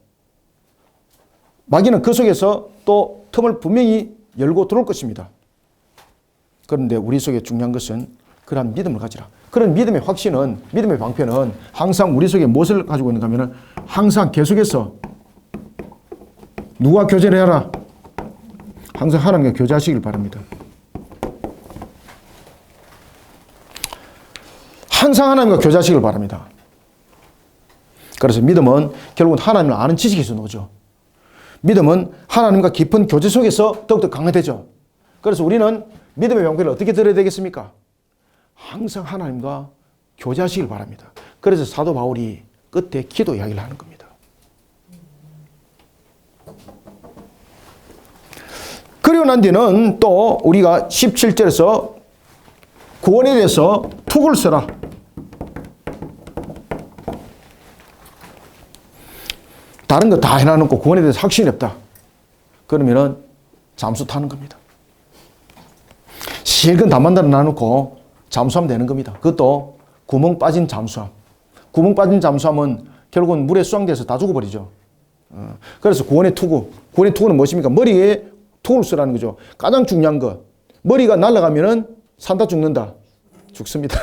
마귀는 그 속에서 또 틈을 분명히 열고 들어올 것입니다. 그런데 우리 속에 중요한 것은 그러한 믿음을 가지라. 그런 믿음의 확신은, 믿음의 방패는 항상 우리 속에 무엇을 가지고 있는가 하면 항상 계속해서 누가 교제를 해라? 항상 하나님과 교제하시길 바랍니다. 항상 하나님과 교제하시길 바랍니다. 그래서 믿음은 결국은 하나님을 아는 지식에서 나오죠. 믿음은 하나님과 깊은 교제 속에서 더욱더 강화되죠. 그래서 우리는 믿음의 방패를 어떻게 들어야 되겠습니까? 항상 하나님과 교제하시길 바랍니다. 그래서 사도 바울이 끝에 기도 이야기를 하는 겁니다. 그리고 난 뒤는 또 우리가 17절에서 구원에 대해서 툭을 써라. 다른 거 다 해놔놓고 구원에 대해서 확신이 없다. 그러면은 잠수 타는 겁니다. 실컷 다 만들어 놔놓고 잠수하면 되는 겁니다. 그것도 구멍 빠진 잠수함. 구멍 빠진 잠수함은 결국은 물에 수상돼서 다 죽어버리죠. 그래서 구원의 투구. 구원의 투구는 무엇입니까? 머리에 투구를 쓰라는 거죠. 가장 중요한 것. 머리가 날아가면은 산다 죽는다. 죽습니다.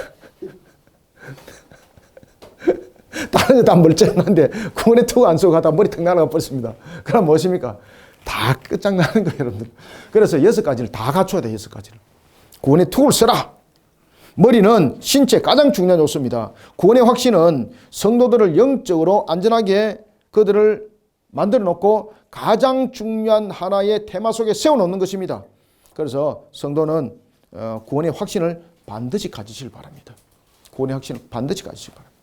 다른 거 다 멀쩡한데 구원의 투구 안 쓰고 가다 머리 탁 날아가 버렸습니다. 그럼 무엇입니까? 다 끝장나는 거예요, 여러분들. 그래서 6가지를 다 갖춰야 돼, 6가지를. 구원의 투구를 써라. 머리는 신체 가장 중요한 요소입니다. 구원의 확신은 성도들을 영적으로 안전하게 그들을 만들어 놓고 가장 중요한 하나의 테마 속에 세워놓는 것입니다. 그래서 성도는 구원의 확신을 반드시 가지시길 바랍니다. 구원의 확신을 반드시 가지시길 바랍니다.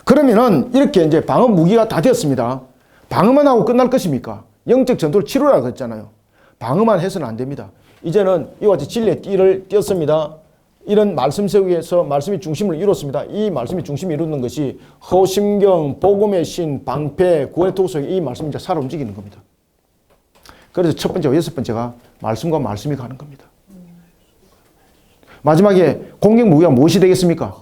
그러면은 이렇게 이제 방어 무기가 다 되었습니다. 방어만 하고 끝날 것입니까? 영적 전투를 치르라고 했잖아요. 방어만 해서는 안 됩니다. 이제는 이와 같이 진리의 띠를 띄었습니다. 이런 말씀 세우기에서 말씀이 중심을 이뤘습니다. 이 말씀이 중심을 이루는 것이 허심경, 복음의 신, 방패, 구원의 도구 속에 이 말씀이 이제 살아 움직이는 겁니다. 그래서 첫 번째와 여섯 번째가 말씀과 말씀이 가는 겁니다. 마지막에 공격 무기가 무엇이 되겠습니까?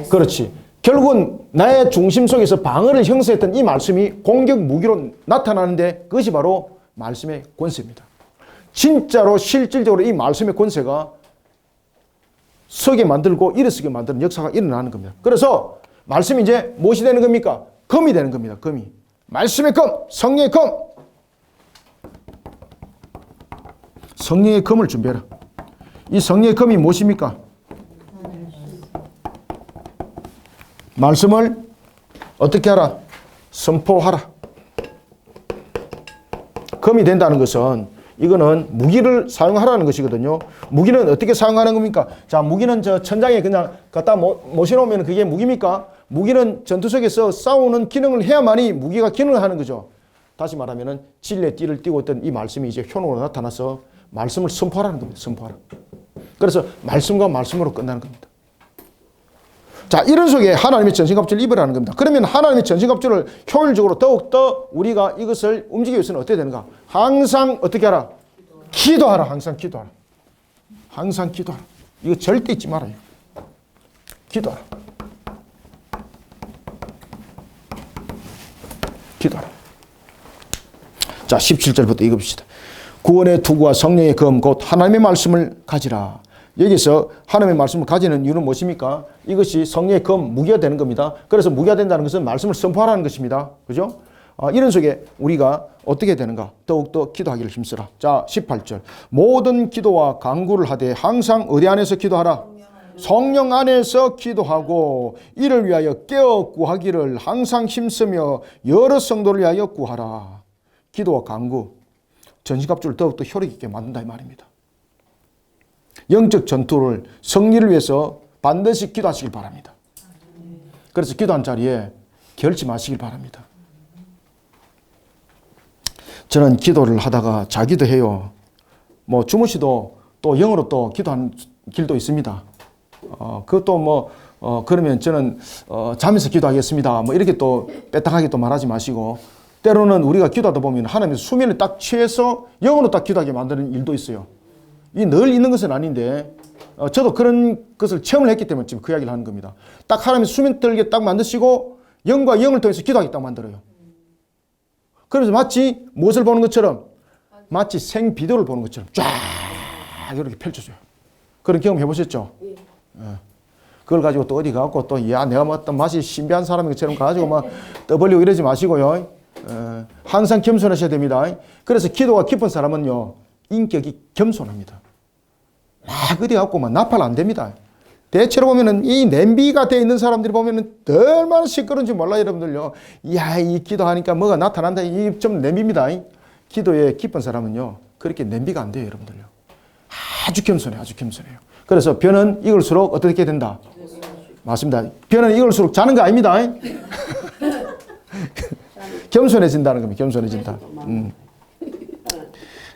그렇지. 결국은 나의 중심 속에서 방어를 형성했던 이 말씀이 공격 무기로 나타나는데 그것이 바로 말씀의 권세입니다. 진짜로 실질적으로 이 말씀의 권세가 서게 만들고 일어서게 만드는 역사가 일어나는 겁니다. 그래서 말씀이 이제 무엇이 되는 겁니까? 검이 되는 겁니다. 검이. 말씀의 검, 성령의 검. 성령의 검을 준비해라. 이 성령의 검이 무엇입니까? 말씀을 어떻게 하라? 선포하라. 검이 된다는 것은 이거는 무기를 사용하라는 것이거든요. 무기는 어떻게 사용하는 겁니까? 자, 무기는 저 천장에 그냥 갖다 모셔놓으면 그게 무기입니까? 무기는 전투 속에서 싸우는 기능을 해야만이 무기가 기능을 하는 거죠. 다시 말하면은 진리의 띠를 띠고 있던 이 말씀이 이제 현으로 나타나서 말씀을 선포하라는 겁니다. 선포하라. 그래서 말씀과 말씀으로 끝나는 겁니다. 자, 이런 속에 하나님의 전신갑주를 입으라는 겁니다. 그러면 하나님의 전신갑주를 효율적으로 더욱더 우리가 이것을 움직이기 위해서는 어떻게 되는가? 항상 어떻게 하라? 기도하라. 항상 기도하라. 항상 기도하라. 이거 절대 잊지 말아요. 기도하라. 기도하라. 자, 17절부터 읽읍시다. 구원의 투구와 성령의 검 곧 하나님의 말씀을 가지라. 여기서 하나님의 말씀을 가지는 이유는 무엇입니까? 이것이 성령의 검, 무기가 되는 겁니다. 그래서 무기가 된다는 것은 말씀을 선포하라는 것입니다. 그죠? 이런 속에 우리가 어떻게 되는가? 더욱더 기도하기를 힘쓰라. 자, 18절. 모든 기도와 간구를 하되 항상 어디 안에서 기도하라? 성령 안에서 기도하고 이를 위하여 깨어 구하기를 항상 힘쓰며 여러 성도를 위하여 구하라. 기도와 간구, 전신갑주를 더욱더 효력 있게 만든다 이 말입니다. 영적 전투를 승리를 위해서 반드시 기도하시길 바랍니다. 그래서 기도한 자리에 결심하시길 바랍니다. 저는 기도를 하다가 자기도 해요. 뭐 주무시도 또 영어로 또 기도하는 길도 있습니다. 그것도 그러면 저는 잠에서 기도하겠습니다. 뭐 이렇게 또 빼딱하게 또 말하지 마시고 때로는 우리가 기도하다 보면 하나님의 수면에 딱 취해서 영어로 딱 기도하게 만드는 일도 있어요. 이 늘 있는 것은 아닌데 저도 그런 것을 체험을 했기 때문에 지금 그 이야기를 하는 겁니다. 딱 하나님의 수면 들게 딱 만드시고 영과 영을 통해서 기도하게 딱 만들어요. 그래서 마치 무엇을 보는 것처럼 마치 생비디오를 보는 것처럼 쫙 이렇게 펼쳐줘요. 그런 경험 해보셨죠? 예. 그걸 가지고 또 어디 가고 또 내가 뭐 어떤 맛이 신비한 사람인 것처럼 가지고 막 떠벌리고 이러지 마시고요. 항상 겸손하셔야 됩니다. 그래서 기도가 깊은 사람은요 인격이 겸손합니다. 막 어디 갖고 막 나팔 안 됩니다. 대체로 보면은 이 냄비가 되어 있는 사람들이 보면은 얼마나 시끄러운지 몰라요, 여러분들요. 이야, 이 기도하니까 뭐가 나타난다. 이 좀 냄비입니다. 기도에 깊은 사람은요, 그렇게 냄비가 안 돼요, 여러분들요. 아주 겸손해요, 아주 겸손해요. 그래서 변은 익을수록 어떻게 된다? 맞습니다. 변은 익을수록 자는 거 아닙니다. 겸손해진다는 겁니다, 겸손해진다.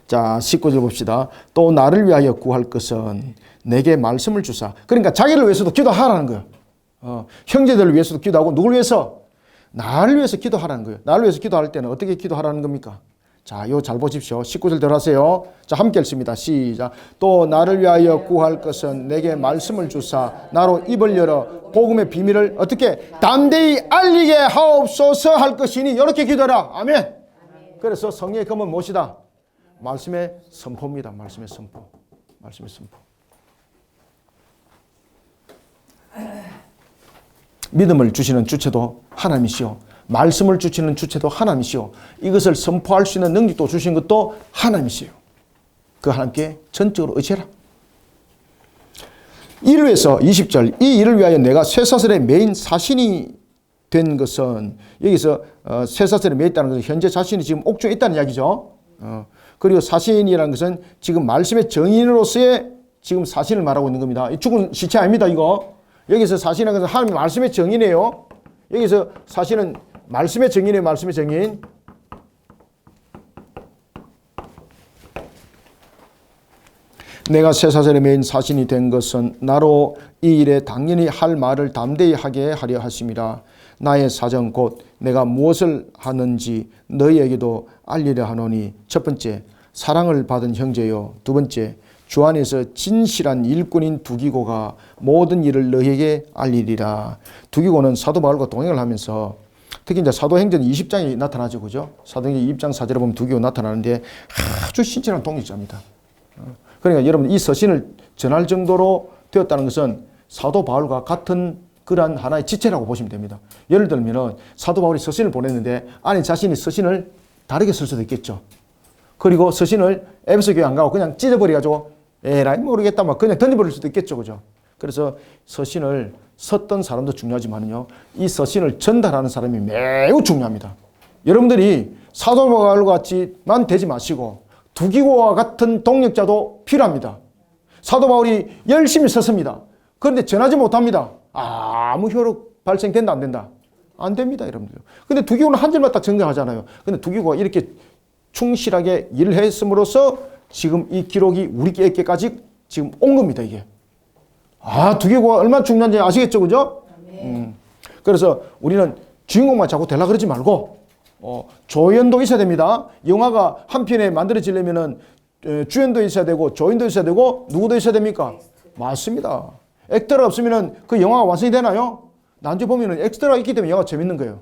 자, 19절 봅시다. 또 나를 위하여 구할 것은 내게 말씀을 주사. 그러니까 자기를 위해서도 기도하라는 거예요. 형제들을 위해서도 기도하고 누굴 위해서? 나를 위해서 기도하라는 거예요. 나를 위해서 기도할 때는 어떻게 기도하라는 겁니까? 자, 이거 잘 보십시오. 19절 들어가세요. 자, 함께 읽습니다. 시작. 또 나를 위하여 구할 것은 내게 말씀을 주사 나로 입을 열어 복음의 비밀을 어떻게 담대히 알리게 하옵소서 할 것이니 이렇게 기도하라. 아멘. 그래서 성령의 검은 무엇이다? 말씀의 선포입니다. 말씀의 선포. 말씀의 선포. 믿음을 주시는 주체도 하나님이시오. 말씀을 주시는 주체도 하나님이시오. 이것을 선포할 수 있는 능력도 주신 것도 하나님이시오. 그 하나님께 전적으로 의지해라. 이를 위해서 20절 이 일을 위하여 내가 쇠사슬에 매인 사신이 된 것은 여기서 쇠사슬에 매였다는 것은 현재 자신이 지금 옥중에 있다는 이야기죠. 그리고 사신이라는 것은 지금 말씀의 정인으로서의 지금 사신을 말하고 있는 겁니다. 죽은 시체 아닙니다. 이거 여기서 사신이라는 것은 하나님 말씀의 정인이에요. 여기서 사신은 말씀의 정인이에요. 말씀의 정인. 내가 쇠사슬에 매인 사신이 된 것은 나로 이 일에 당연히 할 말을 담대히 하게 하려 하심이라. 나의 사정 곧 내가 무엇을 하는지 너희에게도 알리려 하노니 첫 번째 사랑을 받은 형제요 두 번째 주 안에서 진실한 일꾼인 두기고가 모든 일을 너희에게 알리리라. 두기고는 사도 바울과 동행을 하면서 특히 이제 사도행전 20장에 나타나죠. 그죠? 사도행전 20장 4절에 보면 두기고 나타나는데 아주 신실한 동역자입니다. 그러니까 여러분 이 서신을 전할 정도로 되었다는 것은 사도 바울과 같은 그러한 하나의 지체라고 보시면 됩니다. 예를 들면 사도 바울이 서신을 보냈는데 안에 자신이 서신을 다르게 쓸 수도 있겠죠. 그리고 서신을 에베소 교회 안 가고 그냥 찢어버려가지고 에라이 모르겠다 막 그냥 던져버릴 수도 있겠죠. 그죠? 그래서 서신을 썼던 사람도 중요하지만요. 이 서신을 전달하는 사람이 매우 중요합니다. 여러분들이 사도 바울 같이만 되지 마시고 두기고와 같은 동역자도 필요합니다. 사도 바울이 열심히 썼습니다. 그런데 전하지 못합니다. 아무 효력 발생된다 안 된다? 안 됩니다. 여러분들. 근데 두기고는 한 절만 딱 정정하잖아요. 근데 두기고가 이렇게 충실하게 일을 했음으로써 지금 이 기록이 우리에게까지 지금 온 겁니다. 이게. 두기고가 얼마나 중요한지 아시겠죠? 그죠? 그래서 우리는 주인공만 자꾸 되려고 그러지 말고 조연도 있어야 됩니다. 영화가 한 편에 만들어지려면은 주연도 있어야 되고 조연도 있어야 되고 누구도 있어야 됩니까? 맞습니다. 액터가 없으면은 그 영화가 완성이 되나요? 나중에 보면은 엑스트라가 있기 때문에 영화가 재밌는 거예요.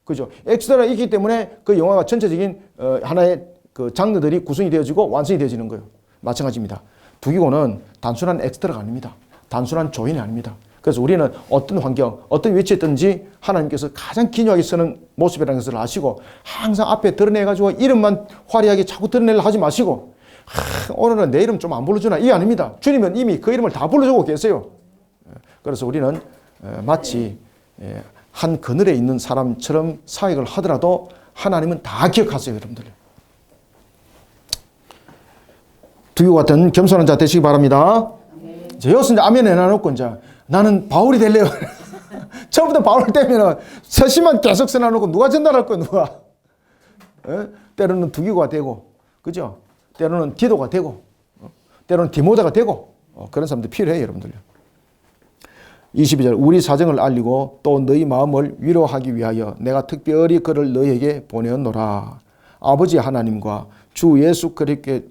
그죠? 엑스트라가 있기 때문에 그 영화가 전체적인 하나의 그 장르들이 구성이 되어지고 완성이 되어지는 거예요. 마찬가지입니다. 두기고는 단순한 엑스트라가 아닙니다. 단순한 조연이 아닙니다. 그래서 우리는 어떤 환경, 어떤 위치에 있든지 하나님께서 가장 기묘하게 쓰는 모습이라는 것을 아시고 항상 앞에 드러내가지고 이름만 화려하게 자꾸 드러내려 하지 마시고 오늘은 내 이름 좀 안 불러주나? 이게 아닙니다. 주님은 이미 그 이름을 다 불러주고 계세요. 그래서 우리는 마치 한 그늘에 있는 사람처럼 사역을 하더라도 하나님은 다 기억하세요. 여러분들. 두기고 같은 겸손한 자 되시기 바랍니다. 여기서 이제 아멘 해놔놓고 이제 나는 바울이 될래요. 처음부터 바울 되면 서신만 계속 써놔놓고 누가 전달할 거야, 누가? 때로는 두기고가 되고, 그죠? 때로는 디도가 되고, 때로는 디모데가 되고, 그런 사람들 필요해요, 여러분들요. 22절 우리 사정을 알리고 또 너희 마음을 위로하기 위하여 내가 특별히 그를 너희에게 보내었노라. 아버지 하나님과 주 예수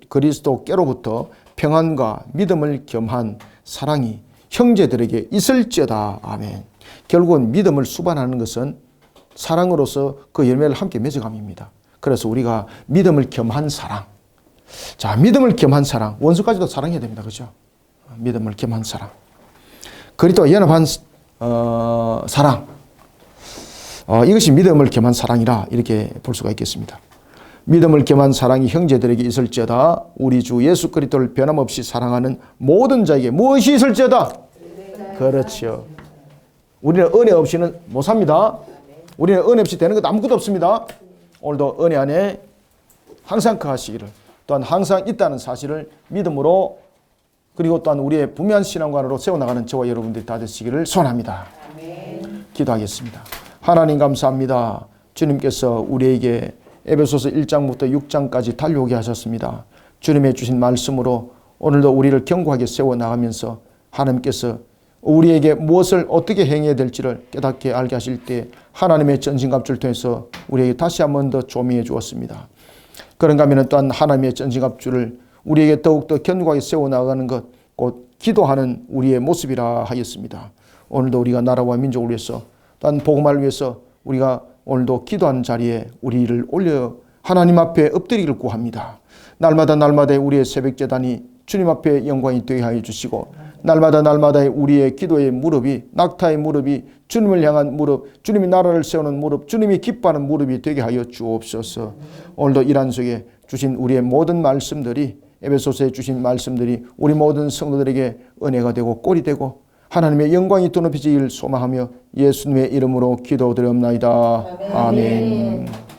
그리스도께로부터 평안과 믿음을 겸한 사랑이 형제들에게 있을지어다. 아멘. 결국은 믿음을 수반하는 것은 사랑으로서 그 열매를 함께 맺어감입니다. 그래서 우리가 믿음을 겸한 사랑. 자, 믿음을 겸한 사랑. 원수까지도 사랑해야 됩니다. 그죠? 믿음을 겸한 사랑. 그리스도와 연합한 사랑. 이것이 믿음을 겸한 사랑이라 이렇게 볼 수가 있겠습니다. 믿음을 겸한 사랑이 형제들에게 있을지어다. 우리 주 예수 그리스도를 변함없이 사랑하는 모든 자에게 무엇이 있을지어다. 그렇죠. 우리는 은혜 없이는 못 삽니다. 우리는 은혜 없이 되는 것 아무것도 없습니다. 오늘도 은혜 안에 항상 거하시기를 또한 항상 있다는 사실을 믿음으로 그리고 또한 우리의 분명한 신앙관으로 세워나가는 저와 여러분들이 다 되시기를 소원합니다. 기도하겠습니다. 하나님 감사합니다. 주님께서 우리에게 에베소서 1장부터 6장까지 달려오게 하셨습니다. 주님의 주신 말씀으로 오늘도 우리를 견고하게 세워나가면서 하나님께서 우리에게 무엇을 어떻게 행해야 될지를 깨닫게 알게 하실 때 하나님의 전신갑주를 통해서 우리에게 다시 한 번 더 조명해 주었습니다. 그런가 하면 또한 하나님의 전신갑주를 우리에게 더욱더 견고하게 세워나가는 것, 곧 기도하는 우리의 모습이라 하였습니다. 오늘도 우리가 나라와 민족을 위해서 또한 복음을 위해서 우리가 오늘도 기도하는 자리에 우리를 올려 하나님 앞에 엎드리기를 구합니다. 날마다 우리의 새벽제단이 주님 앞에 영광이 되게 하여 주시고 날마다 우리의 기도의 무릎이 낙타의 무릎이 주님을 향한 무릎, 주님이 나라를 세우는 무릎, 주님이 기뻐하는 무릎이 되게 하여 주옵소서. 오늘도 이란 속에 주신 우리의 모든 말씀들이 에베소서에 주신 말씀들이 우리 모든 성도들에게 은혜가 되고 꼴이 되고 하나님의 영광이 또 높여지길 소망하며 예수님의 이름으로 기도드리옵나이다. 아멘.